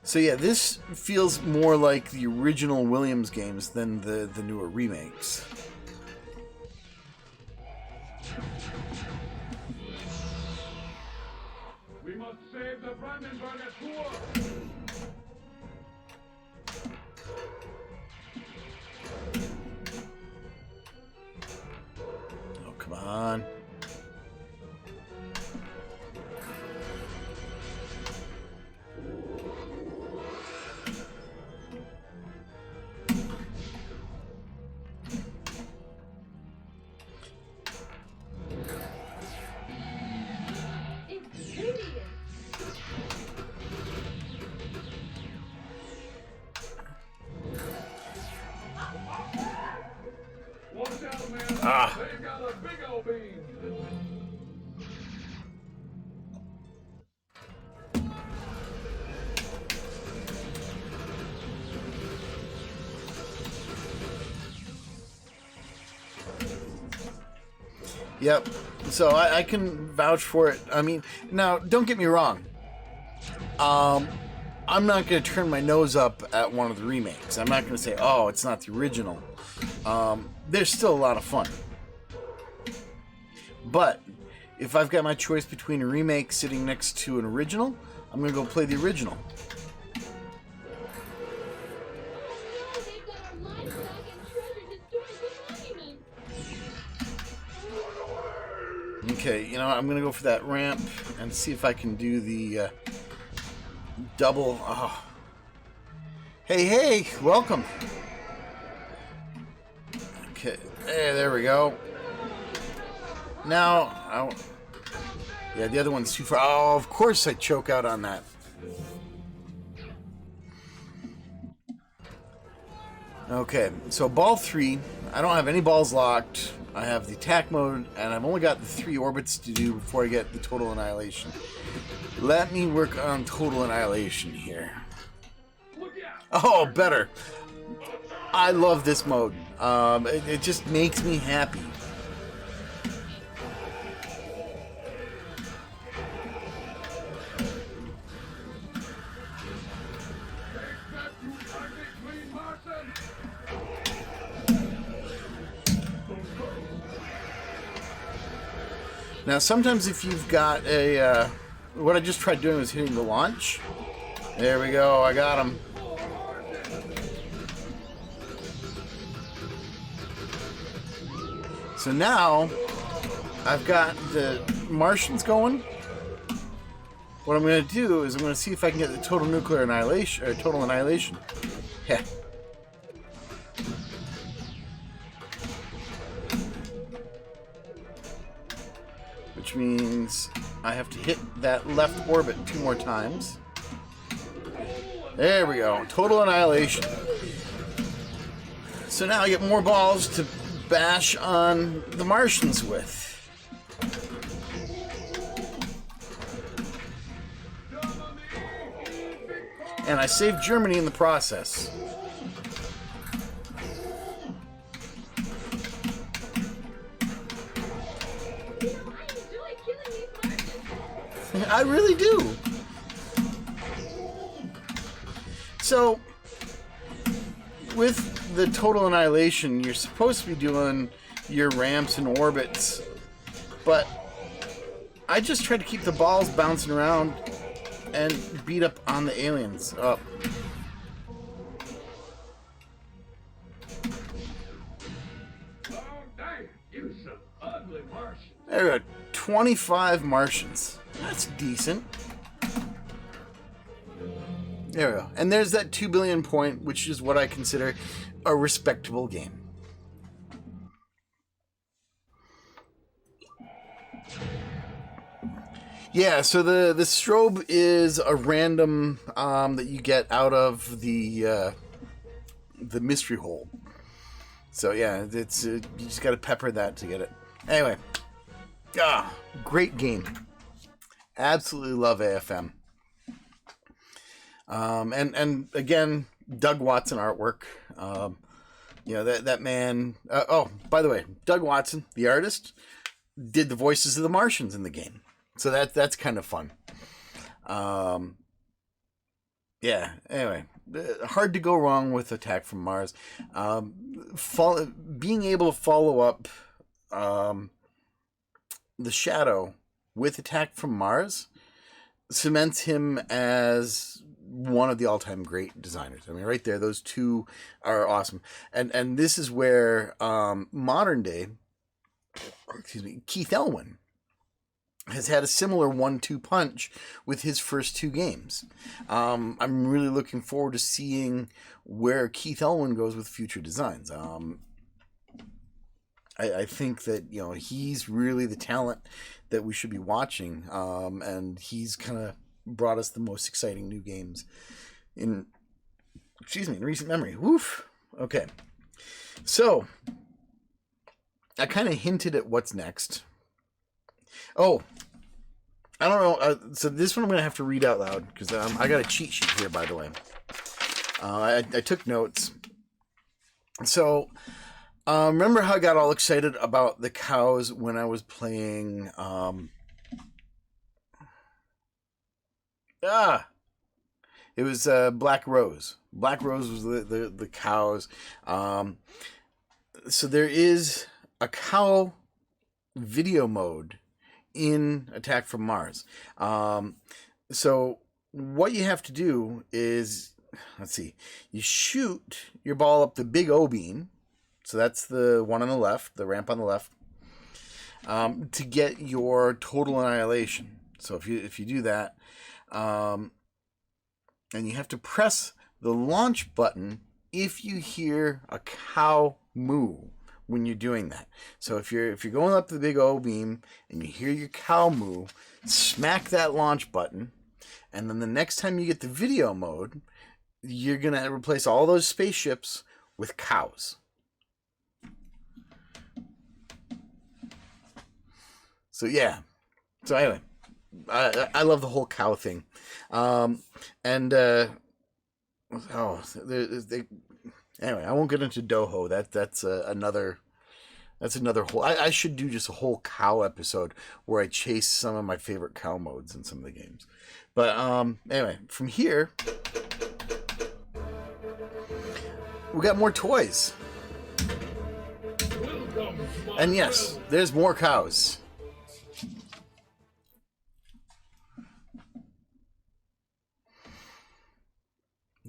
So yeah, this feels more like the original Williams games than the newer remakes. We must save the Brandenburger Tor. Oh, come on. Yep. So I can vouch for it. I mean, now don't get me wrong. I'm not going to turn my nose up at one of the remakes. I'm not going to say, oh, it's not the original. They're still a lot of fun. But if I've got my choice between a remake sitting next to an original, I'm going to go play the original. Okay, you know, I'm going to go for that ramp and see if I can do the double. Oh. Hey, welcome. Okay, there we go. Now, yeah, the other one's too far. Oh, of course I choke out on that. Okay, so ball 3, I don't have any balls locked. I have the attack mode, and I've only got the 3 orbits to do before I get the total annihilation. Let me work on total annihilation here. Oh, better. I love this mode. It just makes me happy. Now, sometimes if you've got a... what I just tried doing was hitting the launch. There we go. I got him. So now, I've got the Martians going. What I'm going to do is I'm going to see if I can get the total nuclear annihilation, or total annihilation. Yeah. Which means I have to hit that left orbit 2 more times. There we go. Total annihilation. So now I get more balls to bash on the Martians with. And I saved Germany in the process. I really do. So, with the total annihilation, you're supposed to be doing your ramps and orbits, but I just tried to keep the balls bouncing around and beat up on the aliens. Oh. There we go. 25 Martians. That's decent. There we go. And there's that 2 billion point, which is what I consider a respectable game. Yeah, so the strobe is a random that you get out of the mystery hole. So yeah, it's you just got to pepper that to get it. Anyway, great game. Absolutely love AFM. And again, Doug Watson artwork. You know that man. Oh, by the way, Doug Watson, the artist, did the voices of the Martians in the game. So that's kind of fun. Yeah. Anyway, hard to go wrong with Attack from Mars. Being able to follow up the Shadow with Attack from Mars cements him as one of the all-time great designers. I mean, right there, those two are awesome. And this is where modern day, Keith Elwin has had a similar 1-2 punch with his first 2 games. I'm really looking forward to seeing where Keith Elwin goes with future designs. I think that, you know, he's really the talent that we should be watching, and he's kind of brought us the most exciting new games in recent memory. Woof. Okay. So, I kind of hinted at what's next. Oh, I don't know. So this one I'm going to have to read out loud because I got a cheat sheet here, by the way. I took notes. So, Remember how I got all excited about the cows when I was playing it was Black Rose. Black Rose was the cows. So there is a cow video mode in Attack from Mars. So what you have to do is, let's see, you shoot your ball up the big O beam. So that's the one on the left, the ramp on the left, to get your total annihilation. So if you do that, and you have to press the launch button if you hear a cow moo when you're doing that. So if you're going up the big O beam and you hear your cow moo, smack that launch button, and then the next time you get the video mode, you're gonna replace all those spaceships with cows. So yeah. So anyway, I love the whole cow thing, anyway, I won't get into Doho. That's another whole. I should do just a whole cow episode where I chase some of my favorite cow modes in some of the games. But anyway, from here we got more toys, and yes, there's more cows.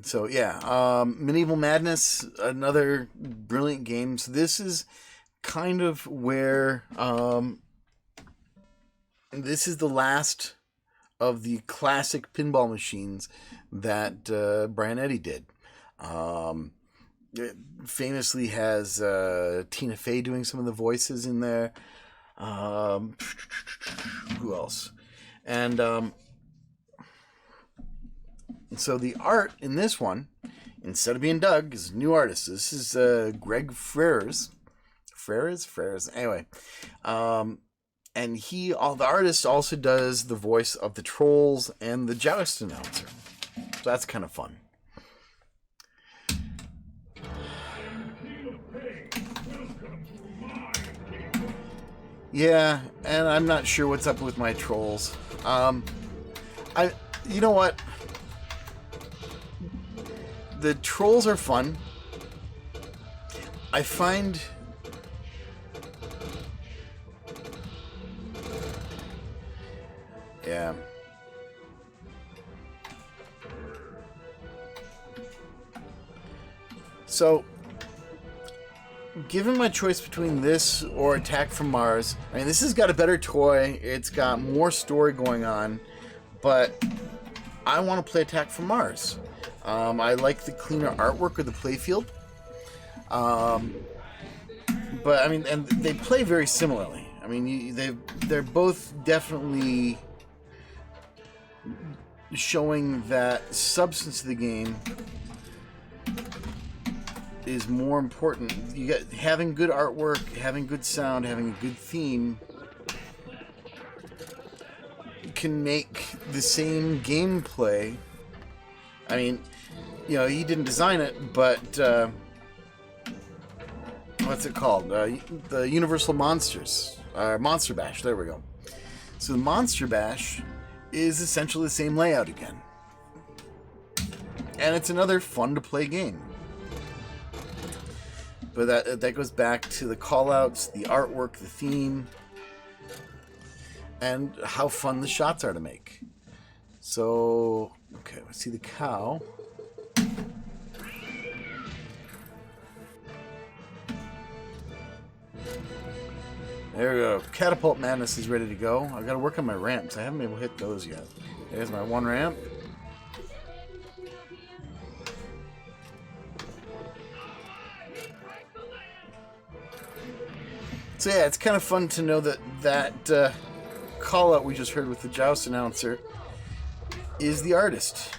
So yeah, Medieval Madness, another brilliant game. So this is kind of where this is the last of the classic pinball machines that Brian Eddy did. It famously has Tina Fey doing some of the voices in there. Who else? And so the art in this one, instead of being Doug, is a new artist. This is Greg Freres. Anyway, and the artist also does the voice of the trolls and the joust announcer. So that's kind of fun. Yeah, and I'm not sure what's up with my trolls. You know what? The trolls are fun. I find yeah. So, given my choice between this or Attack from Mars, I mean, this has got a better toy. It's got more story going on, but I want to play Attack from Mars. I like the cleaner artwork of the playfield. But I mean, and they play very similarly. I mean, they're both definitely showing that substance of the game is more important. You got having good artwork, having good sound, having a good theme can make the same gameplay. I mean, you know, he didn't design it, but what's it called? The Universal Monsters, Monster Bash. There we go. So the Monster Bash is essentially the same layout again, and it's another fun to play game. But that goes back to the callouts, the artwork, the theme, and how fun the shots are to make. So, okay, let's see the cow. There we go. Catapult Madness is ready to go. I've got to work on my ramps. I haven't been able to hit those yet. There's my one ramp. So yeah, it's kind of fun to know that call out we just heard with the joust announcer is the artist.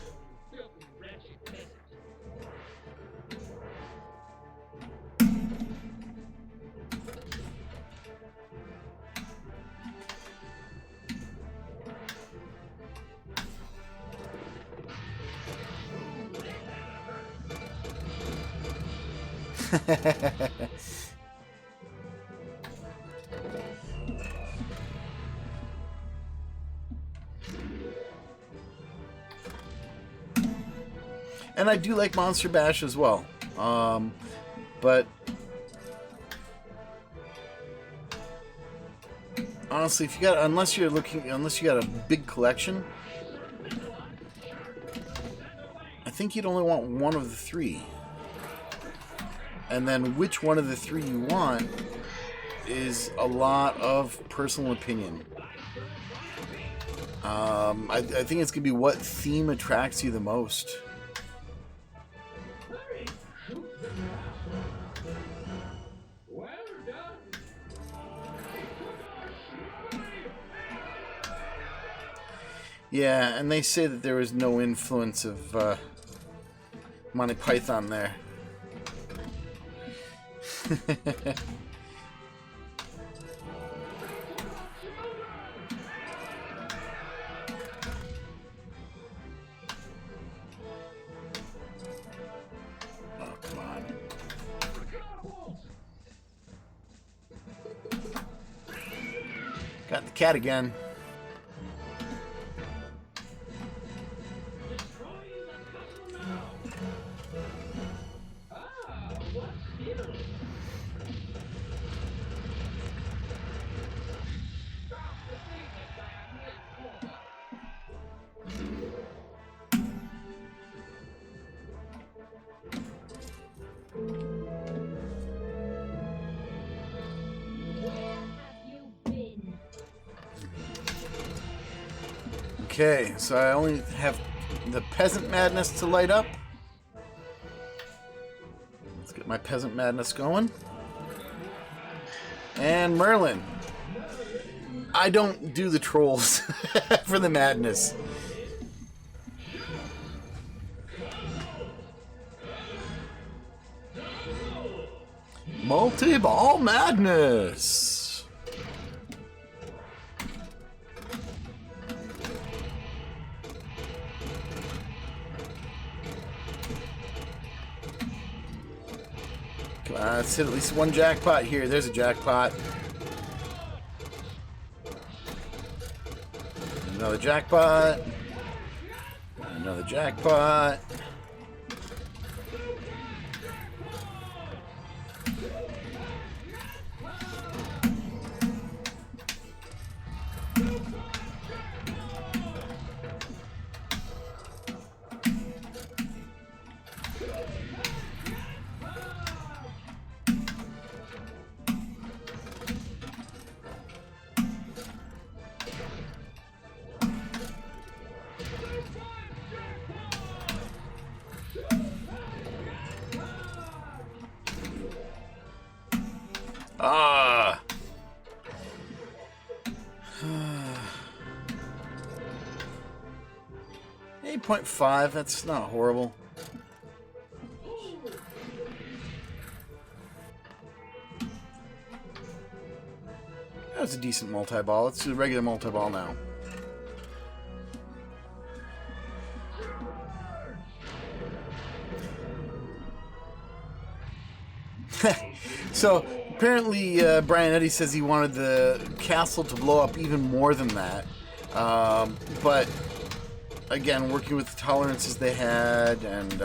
And I do like Monster Bash as well. But honestly, if you got, unless you got a big collection, I think you'd only want one of the three. And then which one of the three you want is a lot of personal opinion. I think it's gonna be what theme attracts you the most. Yeah, and they say that there was no influence of Monty Python there. Oh, come on. Got the cat again. Okay, so I only have the Peasant Madness to light up. Let's get my Peasant Madness going. And Merlin. I don't do the trolls for the madness. Multi-ball madness. Come on, let's hit at least one jackpot here. There's a jackpot. Another jackpot. Another jackpot. Ah. 8.5, that's not horrible. That was a decent multi-ball. Let's do a regular multi-ball now. So apparently Brian Eddy says he wanted the castle to blow up even more than that, but again, working with the tolerances they had, and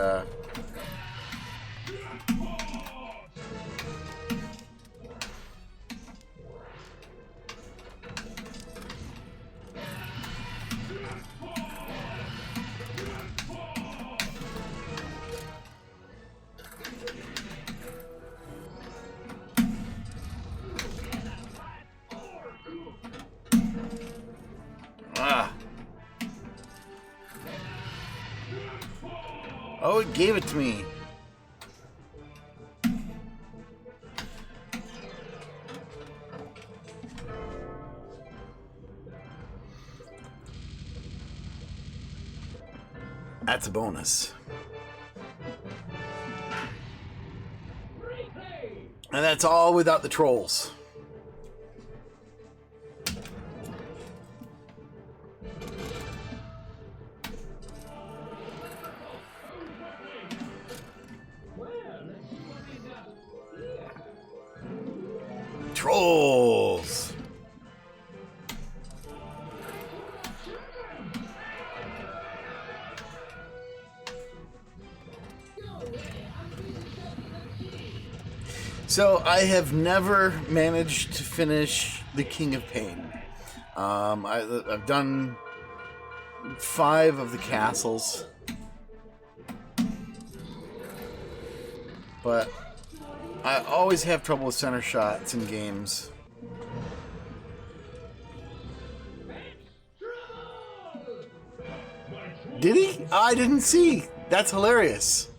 oh, it gave it to me. That's a bonus. And that's all without the trolls. Trolls. So I have never managed to finish the King of Pain. I've done 5 of the castles, but I always have trouble with center shots in games. Did he? I didn't see. That's hilarious.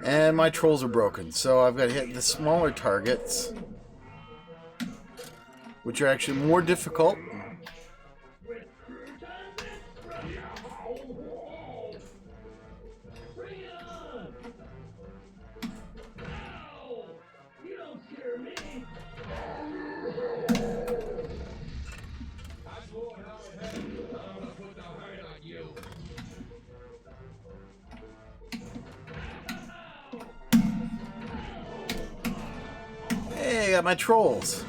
And my trolls are broken, so I've got to hit the smaller targets, which are actually more difficult. Hey, I got my trolls.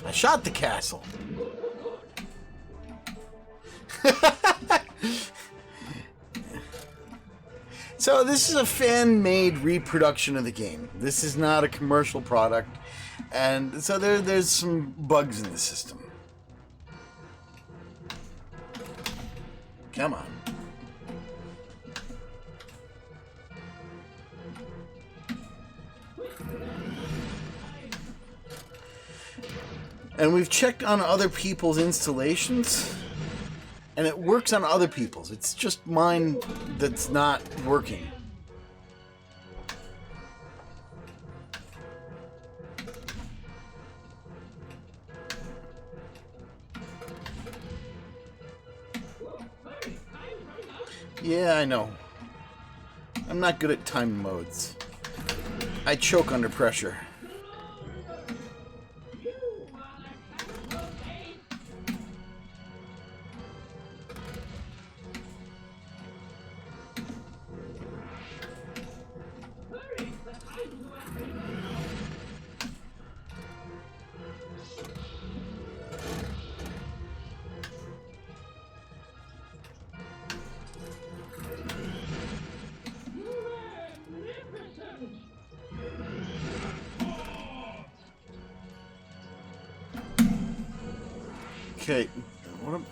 I shot the castle. So this is a fan-made reproduction of the game. This is not a commercial product, and so there's some bugs in the system. Come on. And we've checked on other people's installations, and it works on other people's. It's just mine that's not working. Yeah, I know. I'm not good at time modes. I choke under pressure. Okay, what am...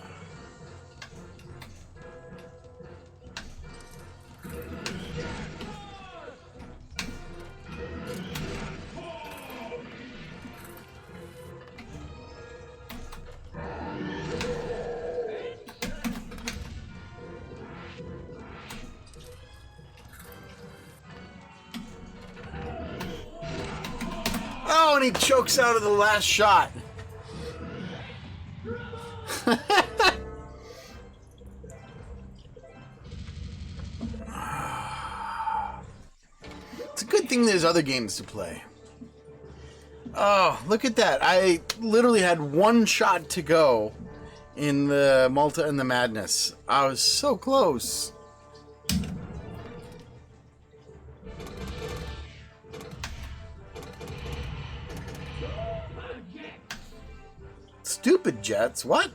Oh, and he chokes out of the last shot. It's a good thing there's other games to play. Oh, look at that. I literally had 1 shot to go in the Malta and the Madness. I was so close. Stupid jets. What?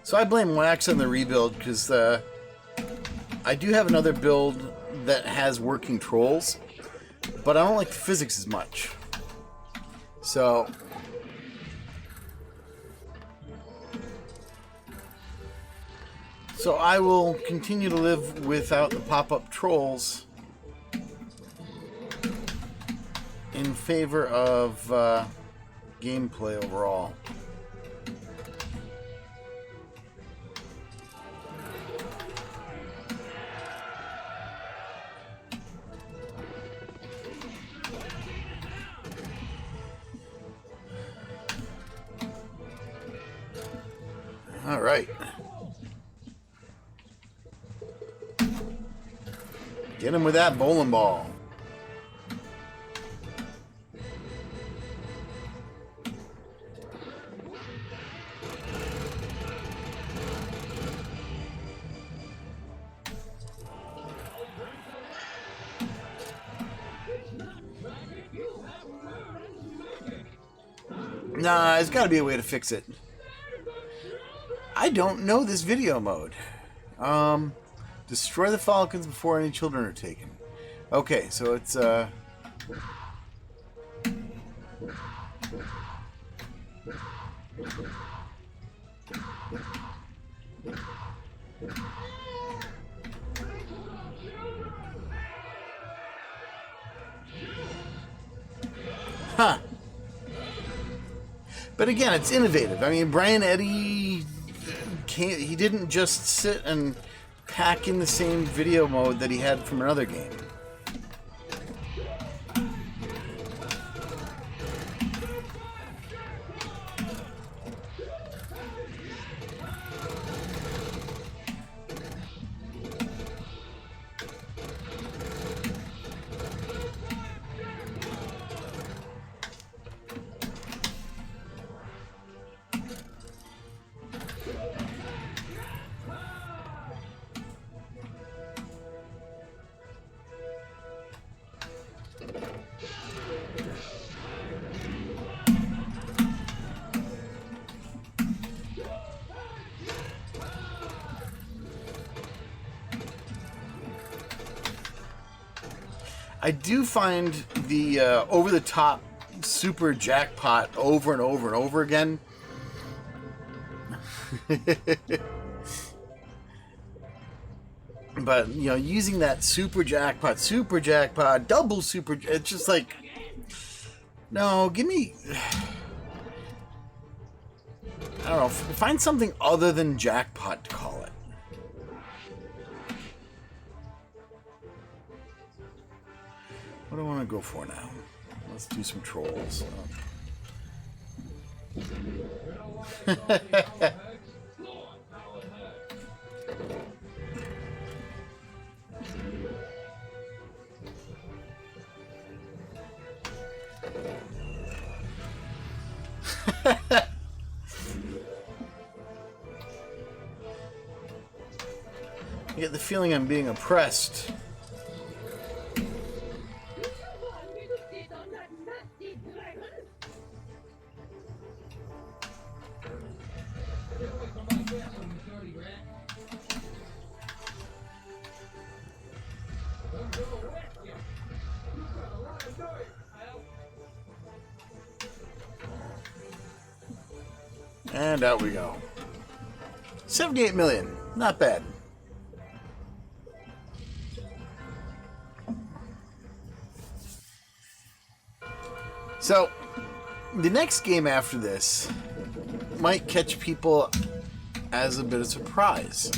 So I blame Wax on the rebuild because I do have another build that has working trolls, but I don't like the physics as much. So I will continue to live without the pop-up trolls in favor of gameplay overall. All right. Get him with that bowling ball. Nah, there's got to be a way to fix it. I don't know this video mode. Destroy the falcons before any children are taken. Okay, so it's huh. But again, it's innovative. I mean, Brian Eddy he didn't just sit and pack in the same video mode that he had from another game. I do find the over-the-top super jackpot over and over and over again. But, you know, using that super jackpot, double super, it's just like, no, give me, I don't know, find something other than jackpot to call it. What do I want to go for now? Let's do some trolls. I get the feeling I'm being oppressed. And out we go. 78 million. Not bad. So, the next game after this might catch people as a bit of surprise.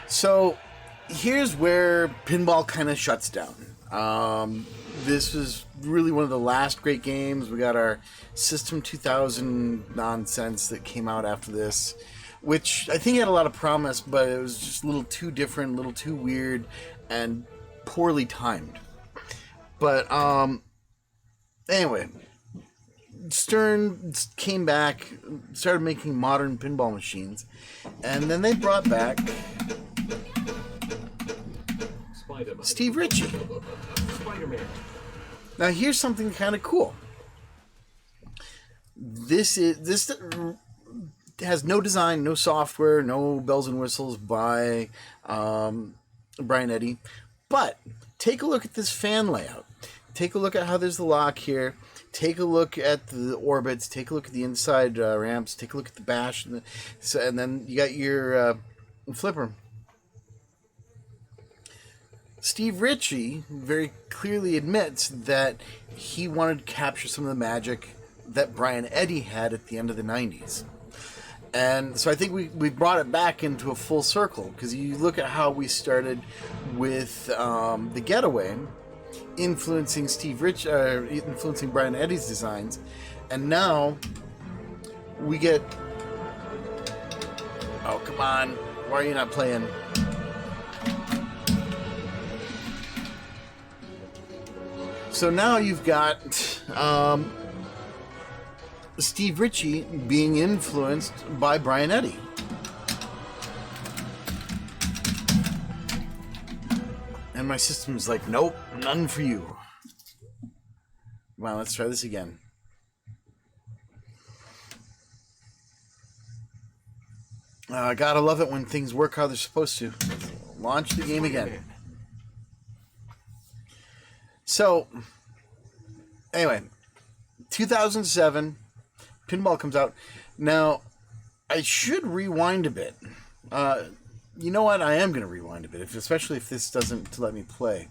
So, here's where pinball kind of shuts down. This was really one of the last great games. We got our System 2000 nonsense that came out after this, which I think had a lot of promise, but it was just a little too different, a little too weird, and poorly timed. But anyway, Stern came back, started making modern pinball machines, and then they brought back Steve Ritchie. Now here's something kind of cool. This has no design, no software, no bells and whistles by Brian Eddy. But take a look at this fan layout. Take a look at how there's the lock here. Take a look at the orbits. Take a look at the inside ramps. Take a look at the bash, and then you got your flipper. Steve Ritchie very clearly admits that he wanted to capture some of the magic that Brian Eddy had at the end of the 90s. And so I think we brought it back into a full circle, because you look at how we started with The Getaway, influencing influencing Brian Eddy's designs, and now we get... Oh, come on. Why are you not playing? So now you've got Steve Ritchie being influenced by Brian Eddy. And my system's like, nope, none for you. Well, let's try this again. Gotta love it when things work how they're supposed to. Launch the game again. So, anyway, 2007, Pinball comes out. Now, I should rewind a bit. You know what? I am going to rewind a bit, especially if this doesn't let me play.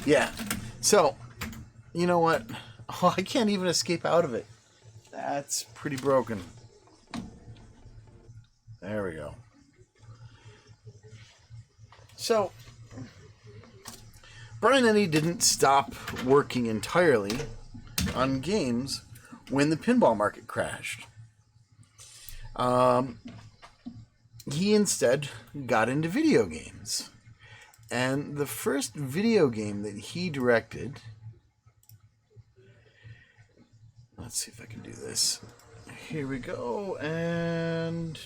Yeah. So, you know what? Oh, I can't even escape out of it. That's pretty broken. There we go. So, Brian Eddy didn't stop working entirely on games when the pinball market crashed. He instead got into video games. And the first video game that he directed... Let's see if I can do this. Here we go, and...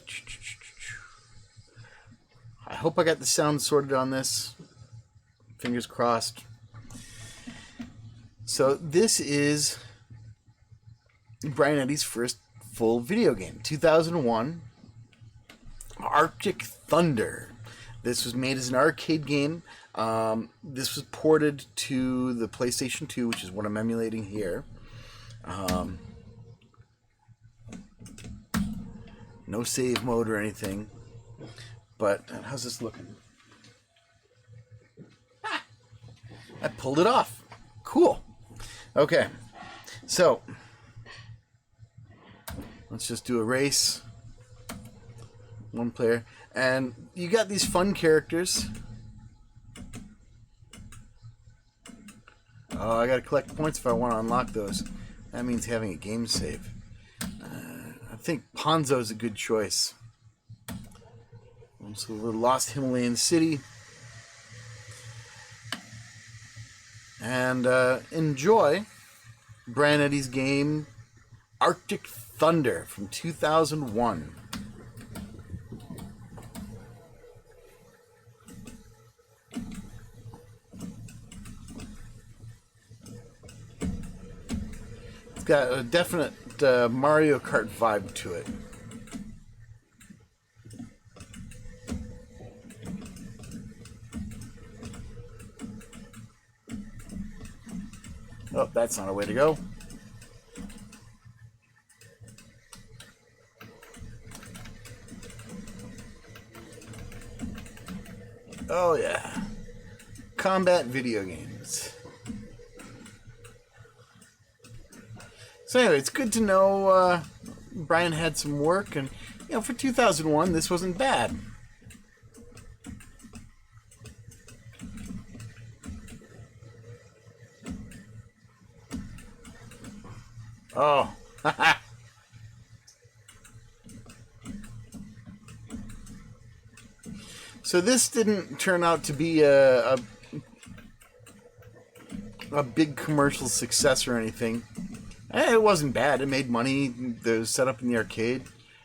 I hope I got the sound sorted on this. Fingers crossed. So this is Brian Eddy's first full video game. 2001, Arctic Thunder. This was made as an arcade game. This was ported to the PlayStation 2, which is what I'm emulating here. No save mode or anything. But how's this looking? I pulled it off. Cool. Okay. So, let's just do a race. One player. And you got these fun characters. Oh, I gotta collect points if I want to unlock those. That means having a game save. I think Ponzo is a good choice. So the Lost Himalayan City. And enjoy Brian Eddy's game Arctic Thunder from 2001. It's got a definite Mario Kart vibe to it. Oh, that's not a way to go. Oh yeah. Combat video games. So anyway, it's good to know Brian had some work, and you know, for 2001 this wasn't bad. Oh. So this didn't turn out to be a big commercial success or anything. It wasn't bad. It made money. It was set up in the arcade.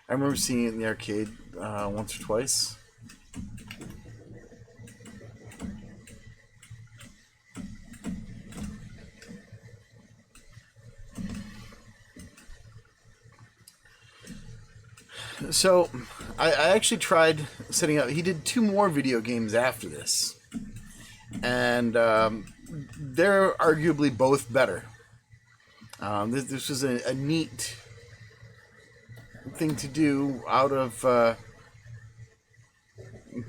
I remember seeing it in the arcade once or twice. So, I actually tried setting up... He did 2 more video games after this. And they're arguably both better. This was a neat thing to do out of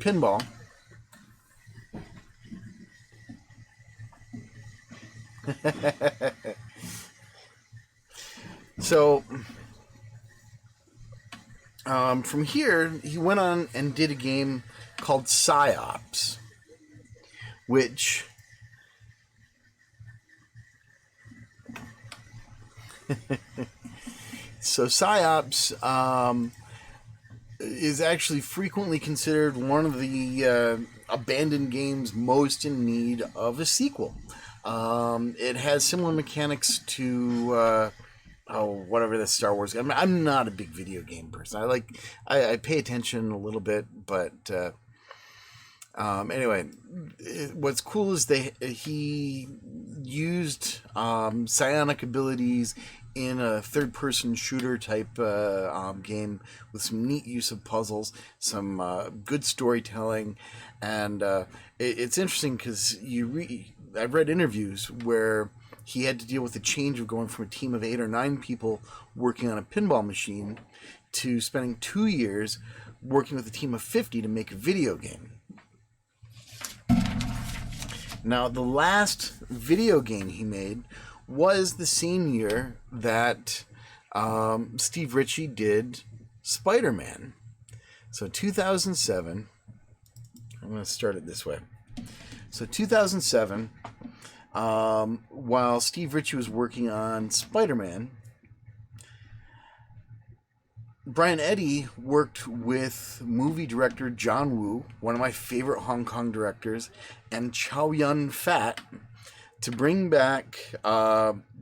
pinball. So... from here, he went on and did a game called Psyops, which so Psyops is actually frequently considered one of the abandoned games most in need of a sequel. It has similar mechanics to whatever the Star Wars. I'm not a big video game person. I pay attention a little bit, but Anyway, what's cool is he used psionic abilities in a third-person shooter type game with some neat use of puzzles, some good storytelling, and it's interesting because I've read interviews where he had to deal with the change of going from a team of 8 or 9 people working on a pinball machine to spending 2 years working with a team of 50 to make a video game. Now, the last video game he made was the same year that Steve Ritchie did Spider-Man. So 2007, I'm going to start it this way. So 2007, while Steve Ritchie was working on Spider-Man, Brian Eddy worked with movie director John Woo, one of my favorite Hong Kong directors, and Chow Yun-fat to bring back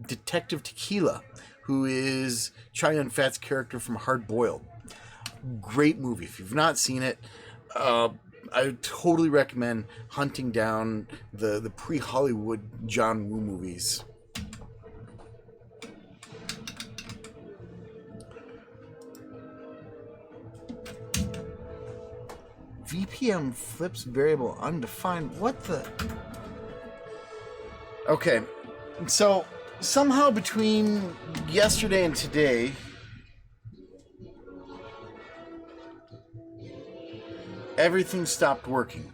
Detective Tequila, who is Chow Yun-fat's character from Hard Boiled. Great movie. If you've not seen it, I would totally recommend hunting down the pre-Hollywood John Woo movies. VPM flips variable undefined. What the? Okay, so somehow between yesterday and today, everything stopped working.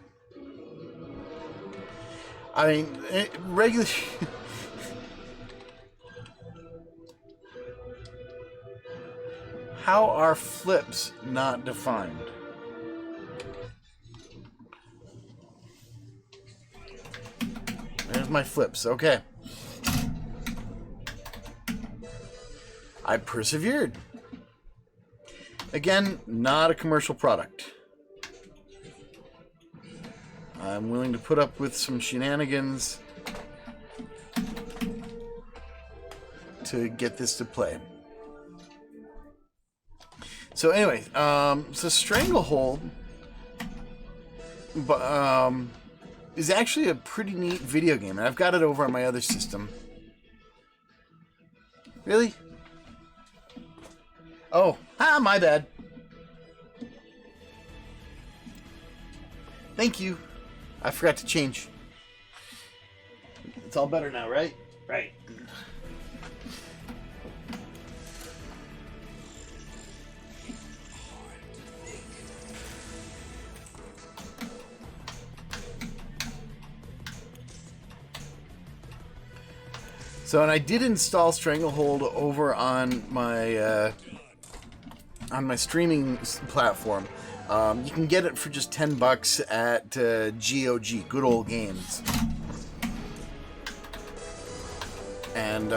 I mean, regular. How are flips not defined? There's my flips. Okay. I persevered. Again, not a commercial product. I'm willing to put up with some shenanigans to get this to play. So anyway, so Stranglehold is actually a pretty neat video game, and I've got it over on my other system. Really? Oh, my bad. Thank you. I forgot to change. It's all better now, right? Right. So, and I did install Stranglehold over on my streaming platform. You can get it for just $10 at GOG, Good Old Games, and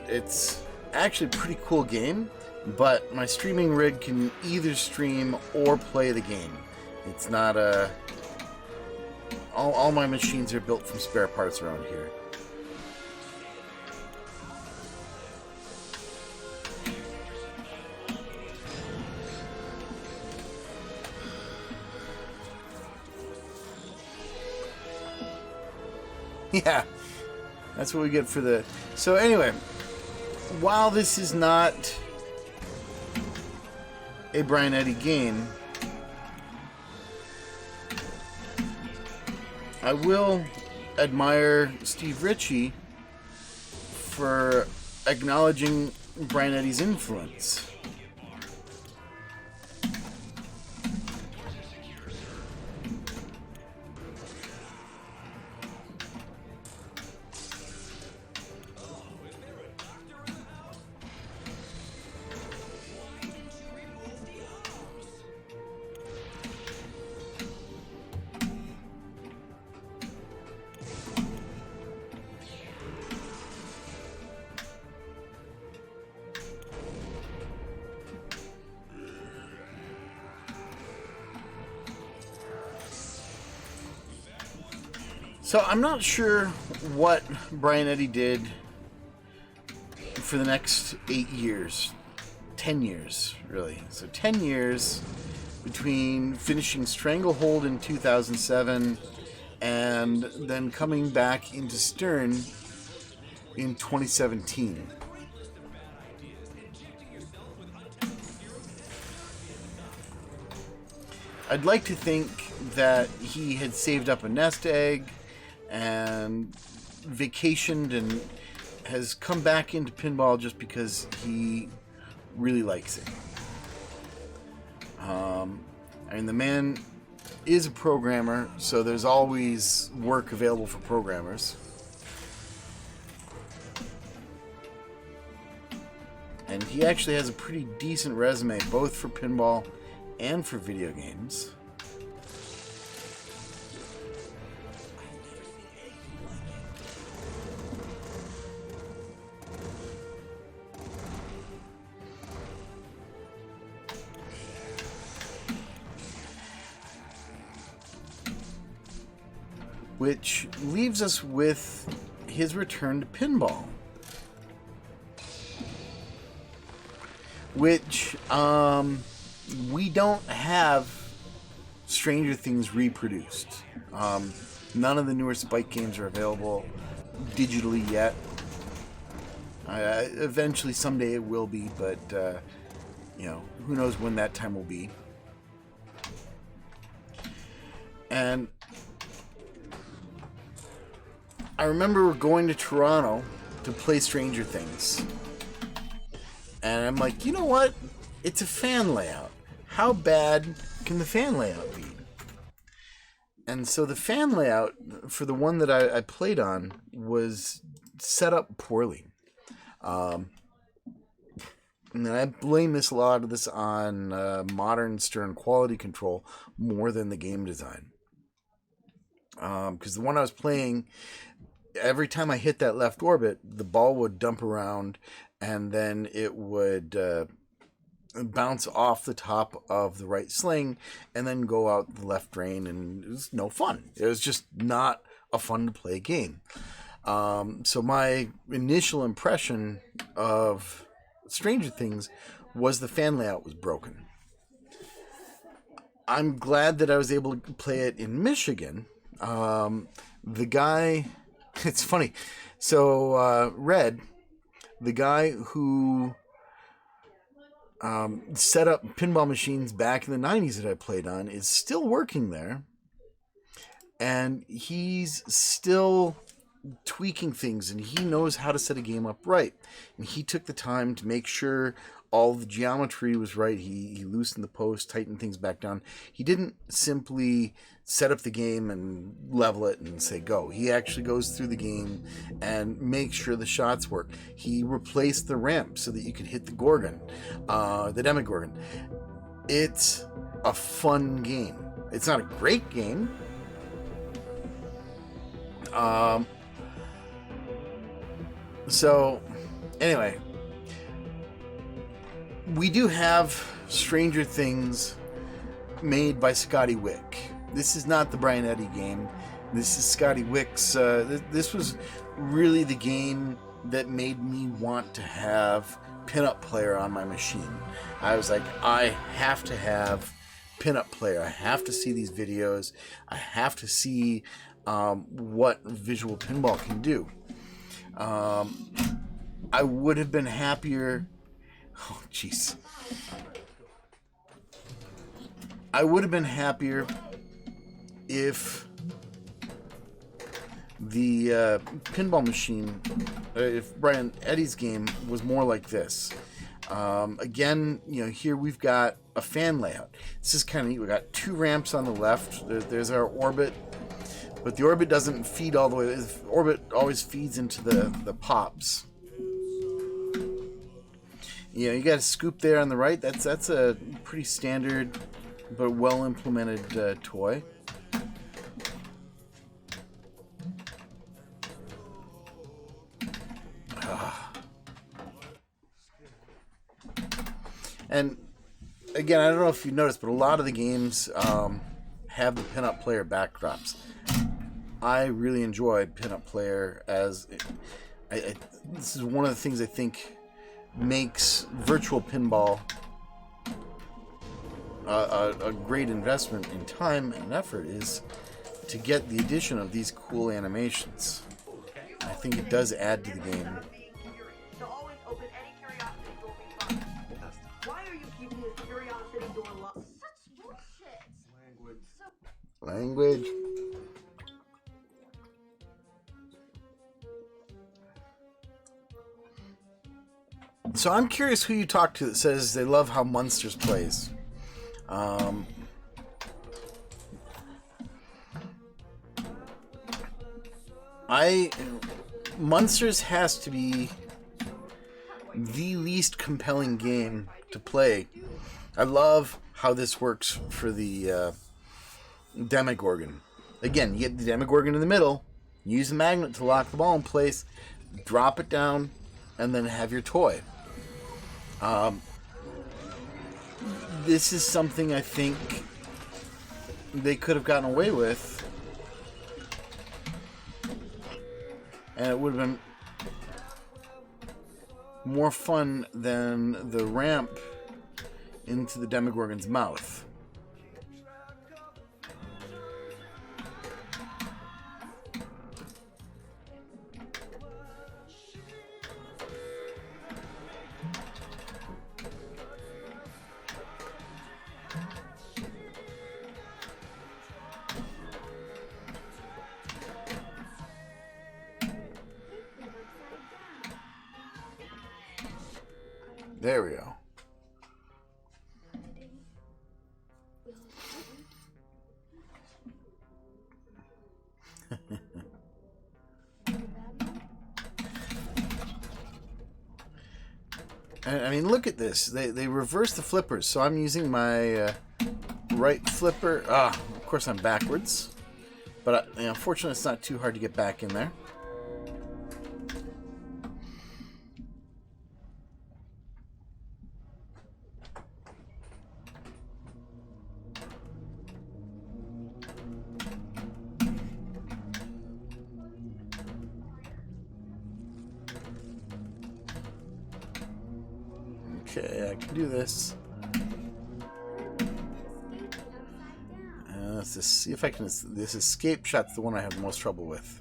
it's actually a pretty cool game. But my streaming rig can either stream or play the game. It's not a. All my machines are built from spare parts around here. Yeah, that's what we get for the... So anyway, while this is not a Brian Eddy game, I will admire Steve Ritchie for acknowledging Brian Eddy's influence. So I'm not sure what Brian Eddy did for the next 8 years. 10 years, really. So 10 years, between finishing Stranglehold in 2007 and then coming back into Stern in 2017. I'd like to think that he had saved up a nest egg and vacationed and has come back into pinball just because he really likes it. I mean, the man is a programmer, so there's always work available for programmers. And he actually has a pretty decent resume, both for pinball and for video games. Which leaves us with his return to pinball. Which, we don't have Stranger Things reproduced. None of the newer Spike games are available digitally yet. Eventually, someday it will be, but, you know, who knows when that time will be. And I remember going to Toronto to play Stranger Things. And I'm like, you know what? It's a fan layout. How bad can the fan layout be? And so the fan layout for the one that I played on was set up poorly. And I blame a lot of this on modern Stern quality control more than the game design. Because the one I was playing, every time I hit that left orbit, the ball would dump around and then it would bounce off the top of the right sling and then go out the left drain, and it was no fun. It was just not a fun to play game. So my initial impression of Stranger Things was the fan layout was broken. I'm glad that I was able to play it in Michigan. The guy... It's funny. So, Red, the guy who set up pinball machines back in the 90s that I played on, is still working there. And he's still tweaking things, and he knows how to set a game up right. And he took the time to make sure all the geometry was right. He loosened the post, tightened things back down. He didn't simply set up the game and level it and say go. He actually goes through the game and makes sure the shots work. He replaced the ramp so that you could hit the Gorgon, the Demogorgon. It's a fun game. It's not a great game. So, anyway, we do have Stranger Things made by Scotty Wick. This is not the Brian Eddy game. This is Scotty Wick's. This was really the game that made me want to have Pinup Player on my machine. I was like, I have to have Pinup Player. I have to see these videos. I have to see what visual pinball can do. I would have been happier. Oh, jeez. I would have been happier if the pinball machine, if Brian Eddy's game was more like this. Again, you know, here we've got a fan layout. This is kind of neat. We've got two ramps on the left. There's our orbit, but the orbit doesn't feed all the way. The orbit always feeds into the pops. You know, you got a scoop there on the right. That's a pretty standard but well implemented toy. And again, I don't know if you noticed, but a lot of the games have the Pinup Player backdrops. I really enjoy Pinup Player as this is one of the things I think makes virtual pinball a great investment in time and effort is to get the addition of these cool animations. I think it does add to the game. So always open any curiosity door we find. Why are you keeping his curiosity door locked? Such bullshit. Language. So I'm curious who you talk to that says they love how Munsters plays. Munsters has to be the least compelling game to play. I love how this works for the Demogorgon. Again, you get the Demogorgon in the middle, use the magnet to lock the ball in place, drop it down, and then have your toy. This is something I think they could have gotten away with, and it would have been more fun than the ramp into the Demogorgon's mouth. There we go. I mean, look at this. They reverse the flippers, so I'm using my right flipper. Of course I'm backwards, but unfortunately it's not too hard to get back in there. Okay, I can do this. Let's just see if I can. This escape shot's the one I have the most trouble with.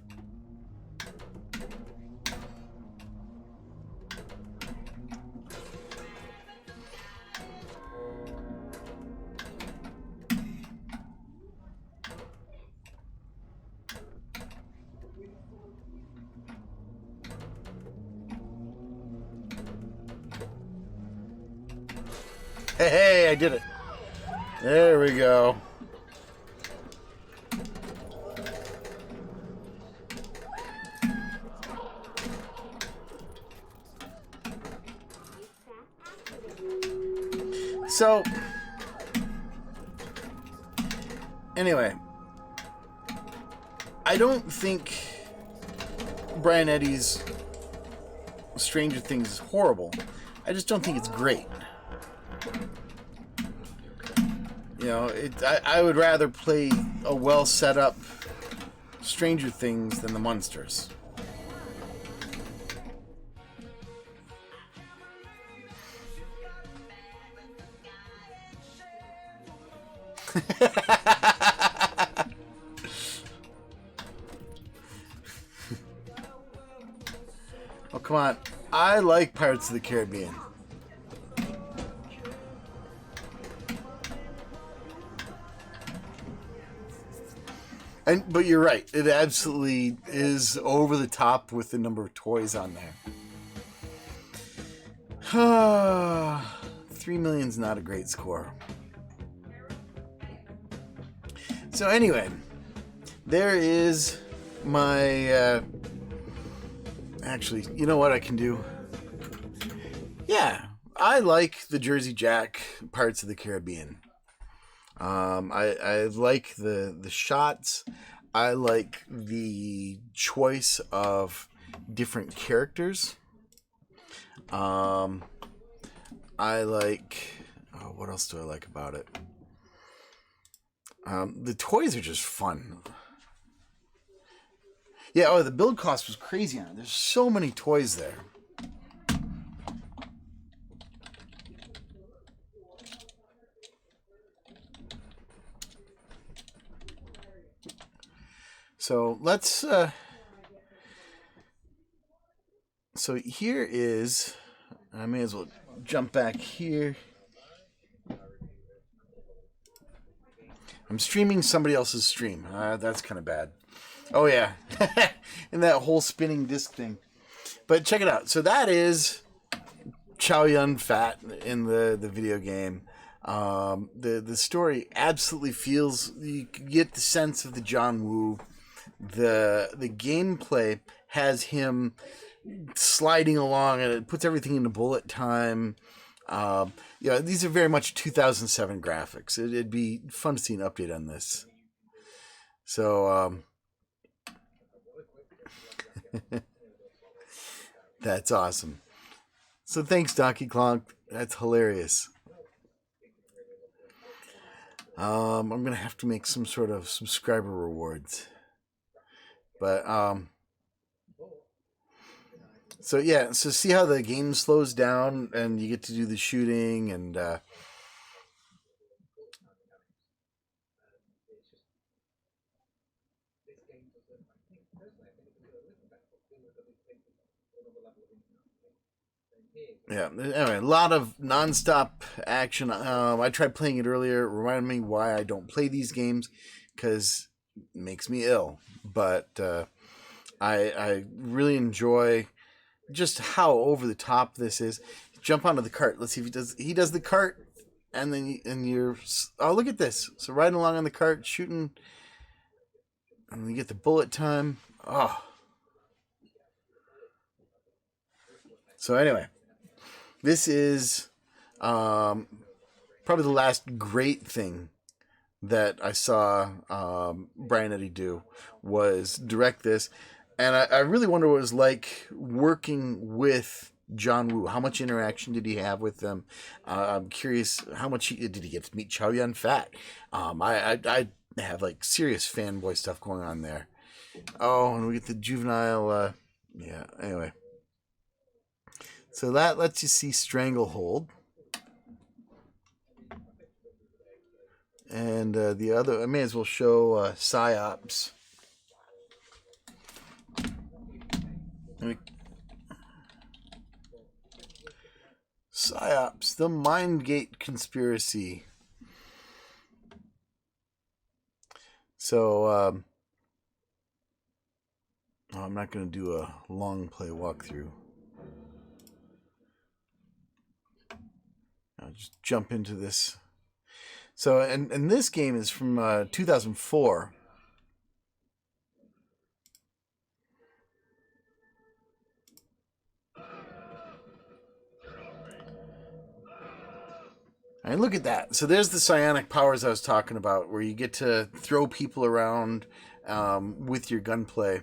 Hey, I did it. There we go. So, anyway, I don't think Brian Eddy's Stranger Things is horrible. I just don't think it's great. You know, I would rather play a well set up Stranger Things than the Munsters. Oh, come on. I like Pirates of the Caribbean. But you're right. It absolutely is over the top with the number of toys on there. 3 million's not a great score. So anyway, there is my... actually, you know what I can do? Yeah, I like the Jersey Jack Pirates of the Caribbean. I like the shots. I like the choice of different characters. I like... Oh, what else do I like about it? The toys are just fun. Yeah, the build cost was crazy on it. There's so many toys there. So let's. So here is. I may as well jump back here. I'm streaming somebody else's stream. That's kind of bad. Oh yeah, and that whole spinning disc thing. But check it out. So that is Chow Yun Fat in the video game. The story absolutely feels, you get the sense of the John Woo. The gameplay has him sliding along, and it puts everything into bullet time. Yeah, these are very much 2007 graphics. It'd be fun to see an update on this. So that's awesome. So thanks, Donkey Kong. That's hilarious. I'm gonna have to make some sort of subscriber rewards. But so yeah, so see how the game slows down and you get to do the shooting and yeah, anyway, a lot of non-stop action. I tried playing it earlier. It reminded me why I don't play these games, because it makes me ill. But I really enjoy just how over the top this is. Jump onto the cart. Let's see if he does. He does the cart, and then you're. Oh, look at this! So riding along on the cart, shooting, and you get the bullet time. Oh. So anyway. This is probably the last great thing that I saw Brian Eddy do, was direct this. And I really wonder what it was like working with John Woo. How much interaction did he have with them? I'm curious, how much did he get to meet Chow Yun Fat? I have like serious fanboy stuff going on there. Oh, and we get the juvenile, yeah, anyway. So that lets you see Stranglehold. And the other, I may as well show PsyOps. PsyOps, the Mindgate Conspiracy. So, I'm not going to do a long play walkthrough. I'll just jump into this. So, and this game is from 2004. And look at that. So there's the psionic powers I was talking about, where you get to throw people around with your gunplay.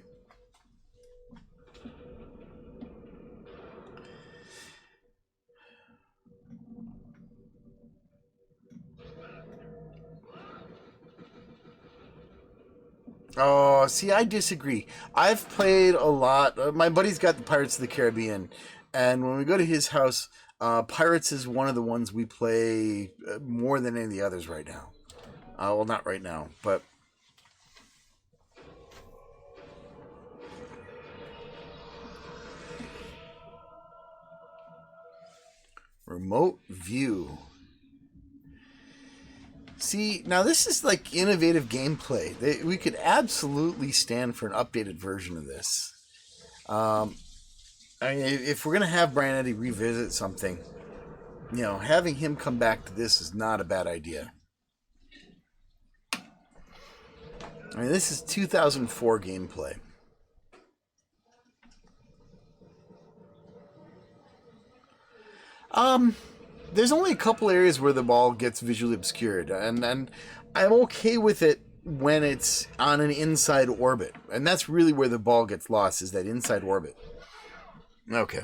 Oh, see, I disagree. I've played a lot. My buddy's got the Pirates of the Caribbean, and when we go to his house, Pirates is one of the ones we play more than any of the others right now. Well, not right now, but remote view. See, now this is like innovative gameplay. We could absolutely stand for an updated version of this. I mean, if we're going to have Brian Eddy revisit something, you know, having him come back to this is not a bad idea. I mean, this is 2004 gameplay. There's only a couple areas where the ball gets visually obscured, and I'm okay with it when it's on an inside orbit, and that's really where the ball gets lost, is that inside orbit. Okay.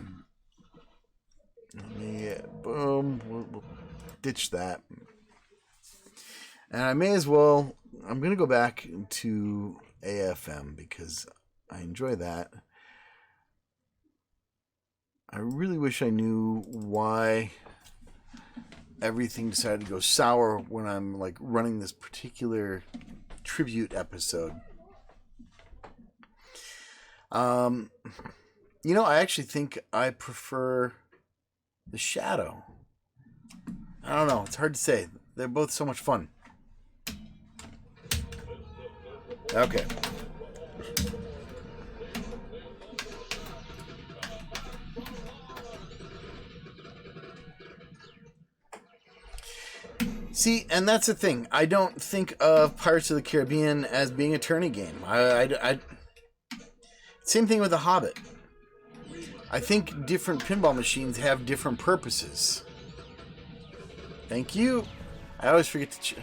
Yeah, boom. We'll ditch that. And I may as well, I'm going to go back to AFM because I enjoy that. I really wish I knew why everything decided to go sour when I'm like running this particular tribute episode. You know, I actually think I prefer the Shadow. I don't know. It's hard to say. They're both so much fun. Okay. See, and that's the thing. I don't think of Pirates of the Caribbean as being a tourney game. Same thing with The Hobbit. I think different pinball machines have different purposes. Thank you. I always forget to...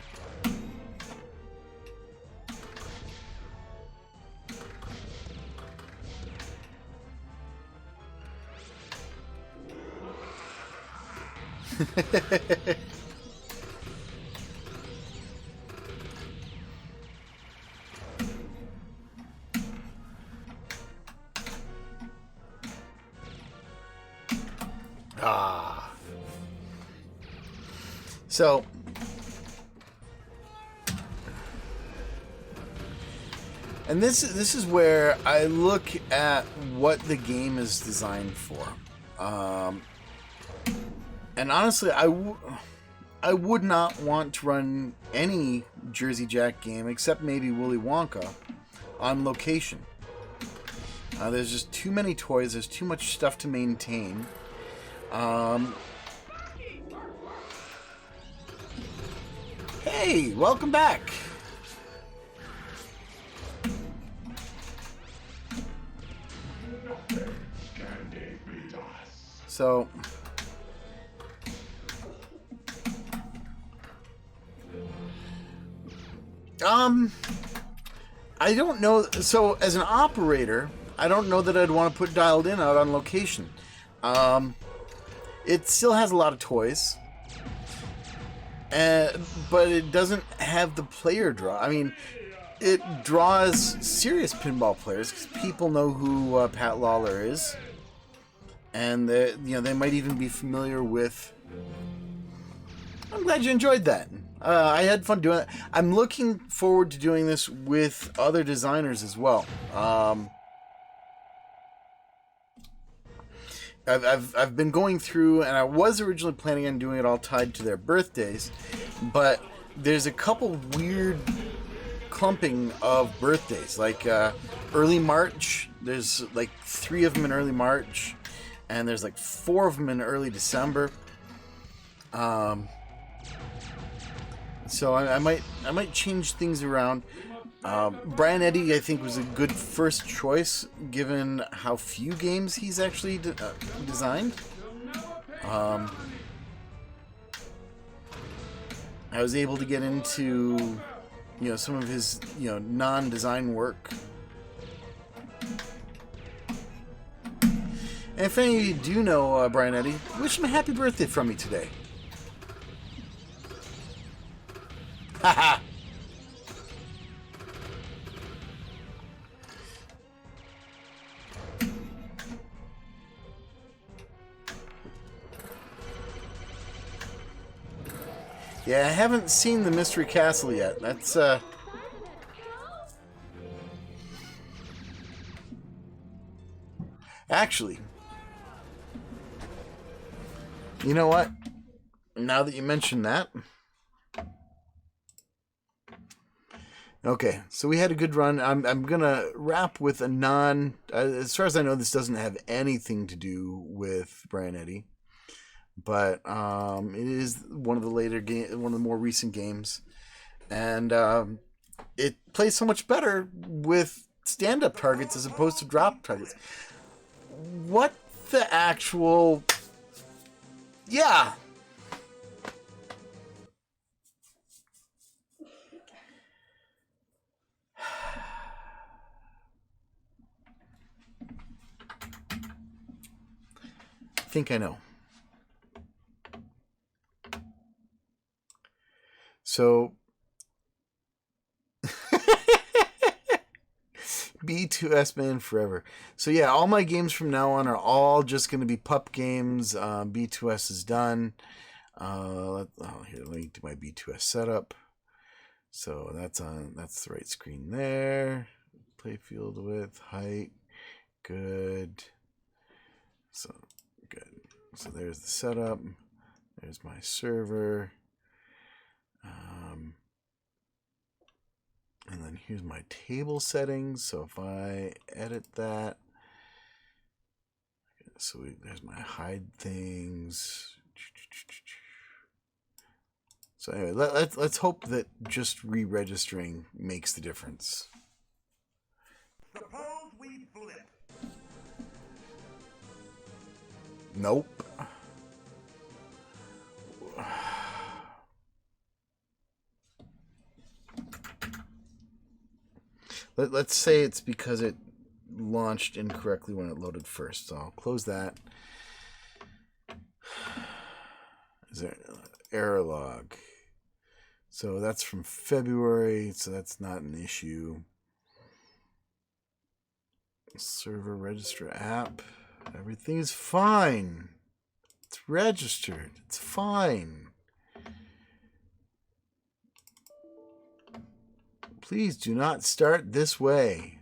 So, and this is where I look at what the game is designed for. And honestly, I would not want to run any Jersey Jack game except maybe Willy Wonka on location. There's just too many toys. There's too much stuff to maintain. Hey, welcome back. So, I don't know. So, as an operator, I don't know that I'd want to put Dialed In out on location. It still has a lot of toys. But it doesn't have the player draw. I mean, it draws serious pinball players because people know who Pat Lawler is, and they might even be familiar with. I'm glad you enjoyed that. I had fun doing it. I'm looking forward to doing this with other designers as well. I've been going through, and I was originally planning on doing it all tied to their birthdays, but there's a couple weird clumping of birthdays. Like early March, there's like 3 of them in early March, and there's like 4 of them in early December. So I might change things around. Brian Eddy, I think, was a good first choice given how few games he's actually designed. I was able to get into, some of his, non-design work. And if any of you do know Brian Eddy, wish him a happy birthday from me today. Haha. Yeah, I haven't seen the Mystery Castle yet. That's, Actually, you know what? Now that you mention that... Okay, so we had a good run. I'm gonna wrap with a as far as I know, this doesn't have anything to do with Brian Eddy. But it is one of the one of the more recent games, and it plays so much better with stand-up targets as opposed to drop targets. What the actual? Yeah. I think I know. So, B2S man forever. So yeah, all my games from now on are all just going to be pup games. B2S is done. Here, let me do my B2S setup. So that's the right screen there. Playfield width, height. Good. So, good. So there's the setup. There's my server. And then here's my table settings. So if I edit that, so there's my hide things. So anyway, let's hope that just re-registering makes the difference. Suppose we flip. Nope. Let's say it's because it launched incorrectly when it loaded first. So I'll close that. Is there error log? So that's from February, so that's not an issue. Server register app. Everything is fine. It's registered. It's fine. Please do not start this way.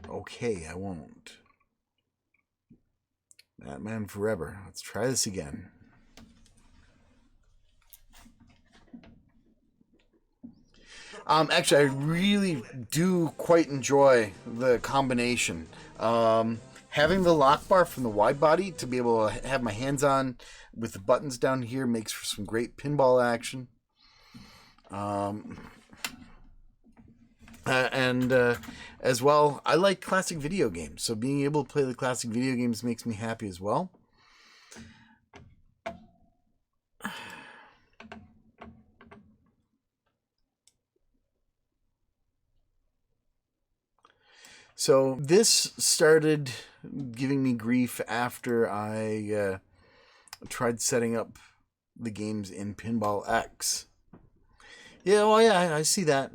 Okay, I won't. Batman Forever. Let's try this again. Actually, I really do quite enjoy the combination. Having the lock bar from the wide body to be able to have my hands on with the buttons down here makes for some great pinball action. And as well, I like classic video games, so being able to play the classic video games makes me happy as well. So this started giving me grief after I tried setting up the games in Pinball X. Yeah, well, yeah, I see that.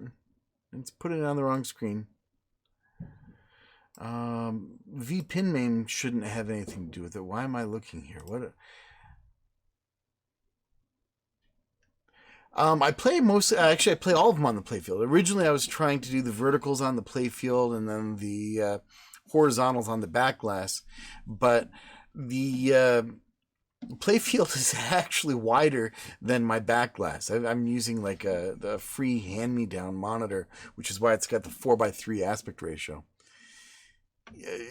It's putting it on the wrong screen. vPinMain shouldn't have anything to do with it. Why am I looking here? What? I play actually I play all of them on the playfield. Originally I was trying to do the verticals on the playfield and then the horizontals on the backglass, but the playfield is actually wider than my backglass. I'm using like the free hand-me-down monitor, which is why it's got the 4:3 aspect ratio.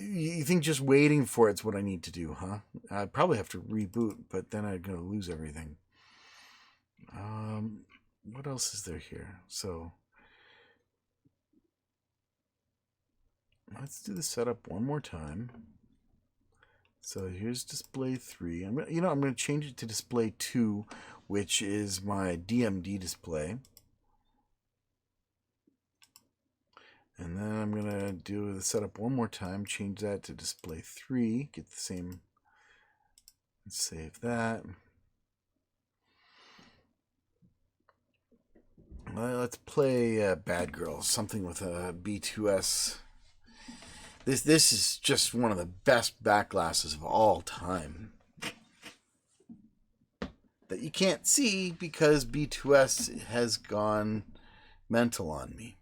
You think just waiting for it's what I need to do, huh? I'd probably have to reboot, but then I'm going to lose everything. What else is there here? So let's do the setup one more time. So here's display 3. I'm going to change it to display 2, which is my DMD display. And then I'm going to do the setup one more time, change that to display 3, get the same, let's save that. Let's play Bad Girls, something with a B2S. This is just one of the best backglasses of all time that you can't see because B2S has gone mental on me.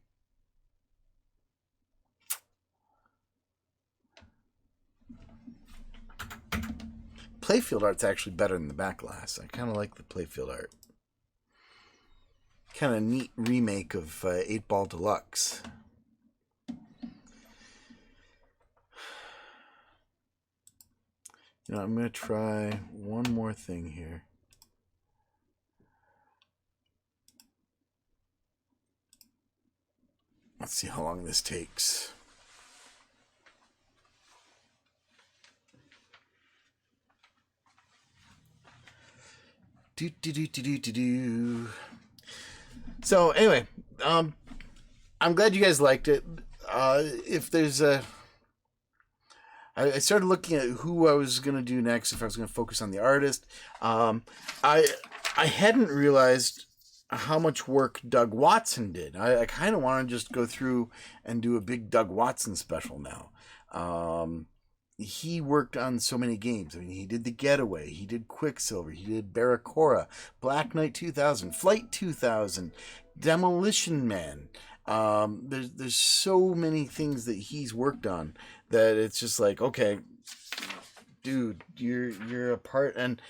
Playfield art's actually better than the backglass. I kind of like the playfield art. Kind of neat remake of 8-Ball Deluxe. You know, I'm going to try one more thing here. Let's see how long this takes. So anyway, I'm glad you guys liked it. If there's I started looking at who I was going to do next, if I was going to focus on the artist. I hadn't realized how much work Doug Watson did. I kind of want to just go through and do a big Doug Watson special now. He worked on so many games. I mean, he did The Getaway, he did Quicksilver, he did Barracuda, Black Knight 2000, Flight 2000, Demolition Man. There's so many things that he's worked on that it's just like, okay, dude, you're a part. And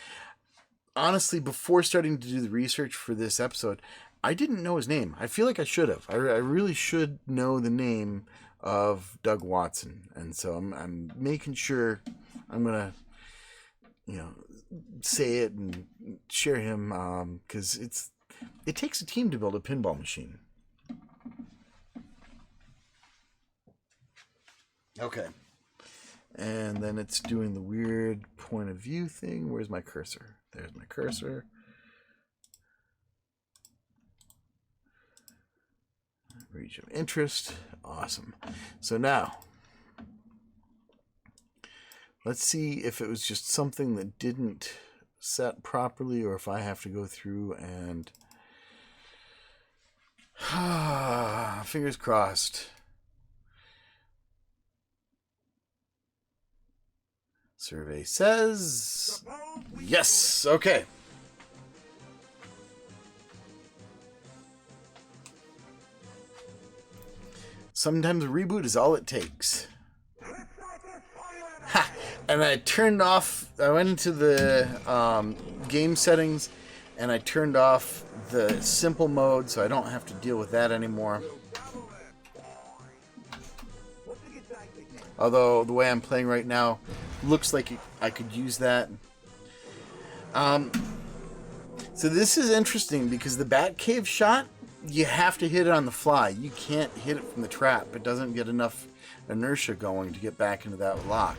honestly, before starting to do the research for this episode, I didn't know his name. I feel like I should have. I really should know the name of Doug Watson, and so I'm making sure I'm gonna, say it and share him, because it takes a team to build a pinball machine. Okay, and then it's doing the weird point of view thing. Where's my cursor? There's my cursor. Region of interest. Awesome. So now, let's see if it was just something that didn't set properly, or if I have to go through and fingers crossed. Survey says yes. Okay. Sometimes a reboot is all it takes. Ha! And I went into the game settings, and I turned off the simple mode, so I don't have to deal with that anymore. Although the way I'm playing right now looks like I could use that. So this is interesting because the Batcave shot, you have to hit it on the fly. You can't hit it from the trap. It doesn't get enough inertia going to get back into that lock.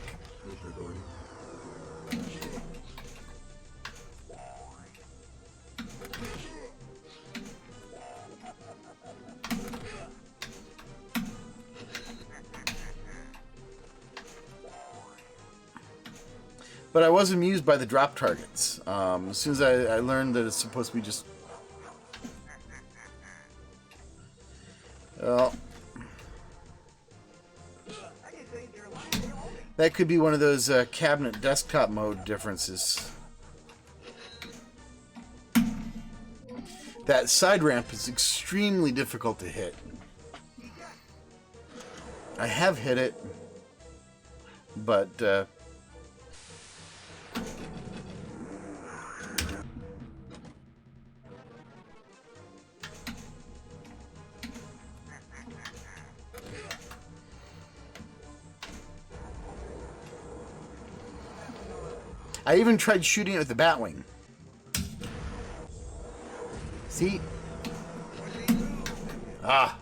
But I was amused by the drop targets. As soon as I learned that it's supposed to be just... Well, that could be one of those cabinet desktop mode differences. That side ramp is extremely difficult to hit. I have hit it, but I even tried shooting it with the Batwing. See? Ah.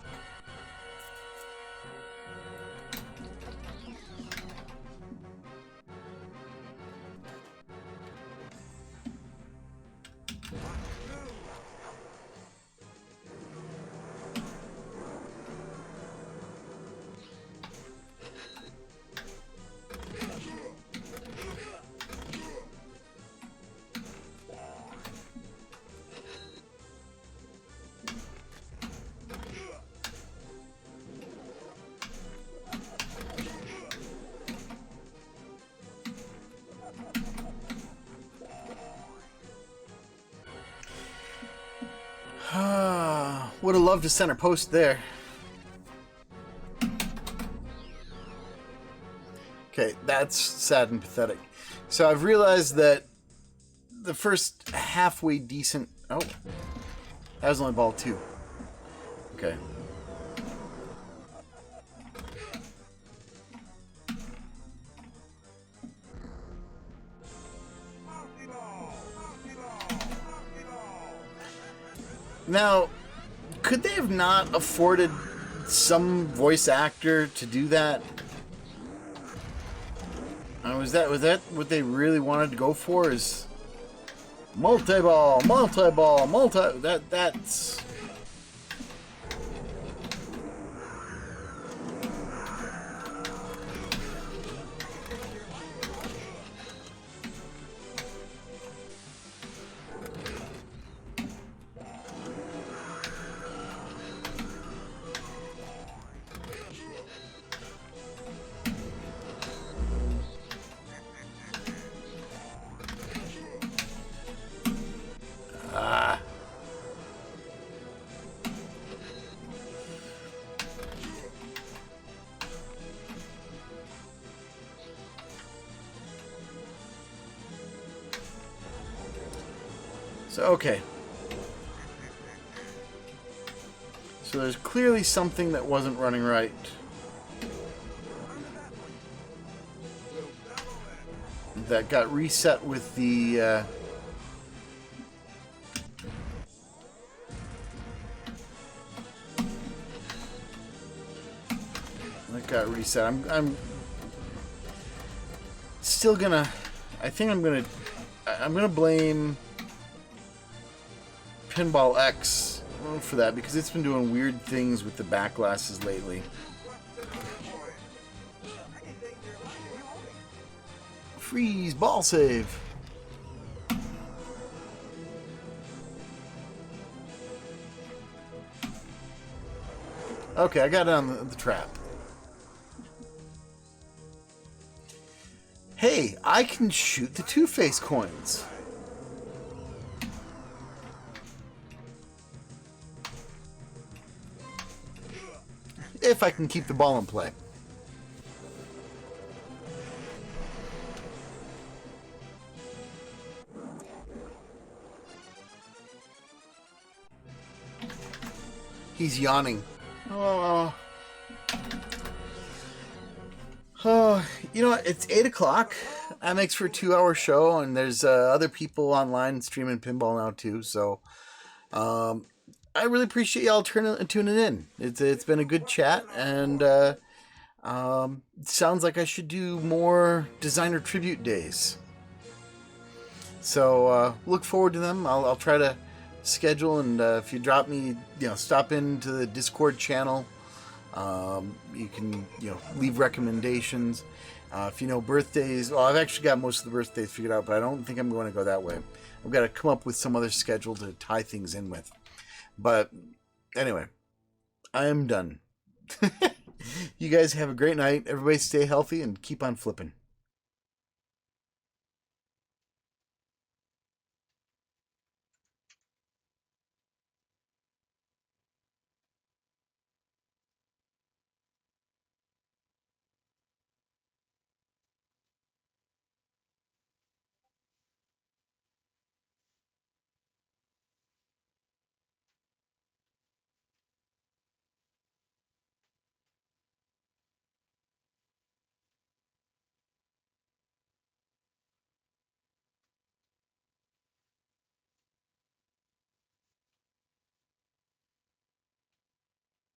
Would have loved to center post there. Okay, that's sad and pathetic. So I've realized that the first halfway decent... Oh, that was only ball 2. Okay. Now, could they have not afforded some voice actor to do that? Was that what they really wanted to go for? Is multi-ball, that's... So, okay. So there's clearly something that wasn't running right. That got reset with the... that got reset. I'm still gonna... I think I'm gonna blame Pinball X for that, because it's been doing weird things with the backglasses lately. Freeze, ball save. Okay, I got it on the trap. Hey, I can shoot the Two-Face coins. If I can keep the ball in play. He's yawning. Oh, you know what? It's 8 o'clock. That makes for a 2-hour show, and there's other people online streaming pinball now too. So, I really appreciate y'all tuning in. It's been a good chat, and it sounds like I should do more designer tribute days. So look forward to them. I'll try to schedule, and if you drop me, stop into the Discord channel. You can leave recommendations. If you know birthdays, well, I've actually got most of the birthdays figured out, but I don't think I'm going to go that way. I've got to come up with some other schedule to tie things in with. But anyway, I am done. You guys have a great night. Everybody stay healthy and keep on flipping.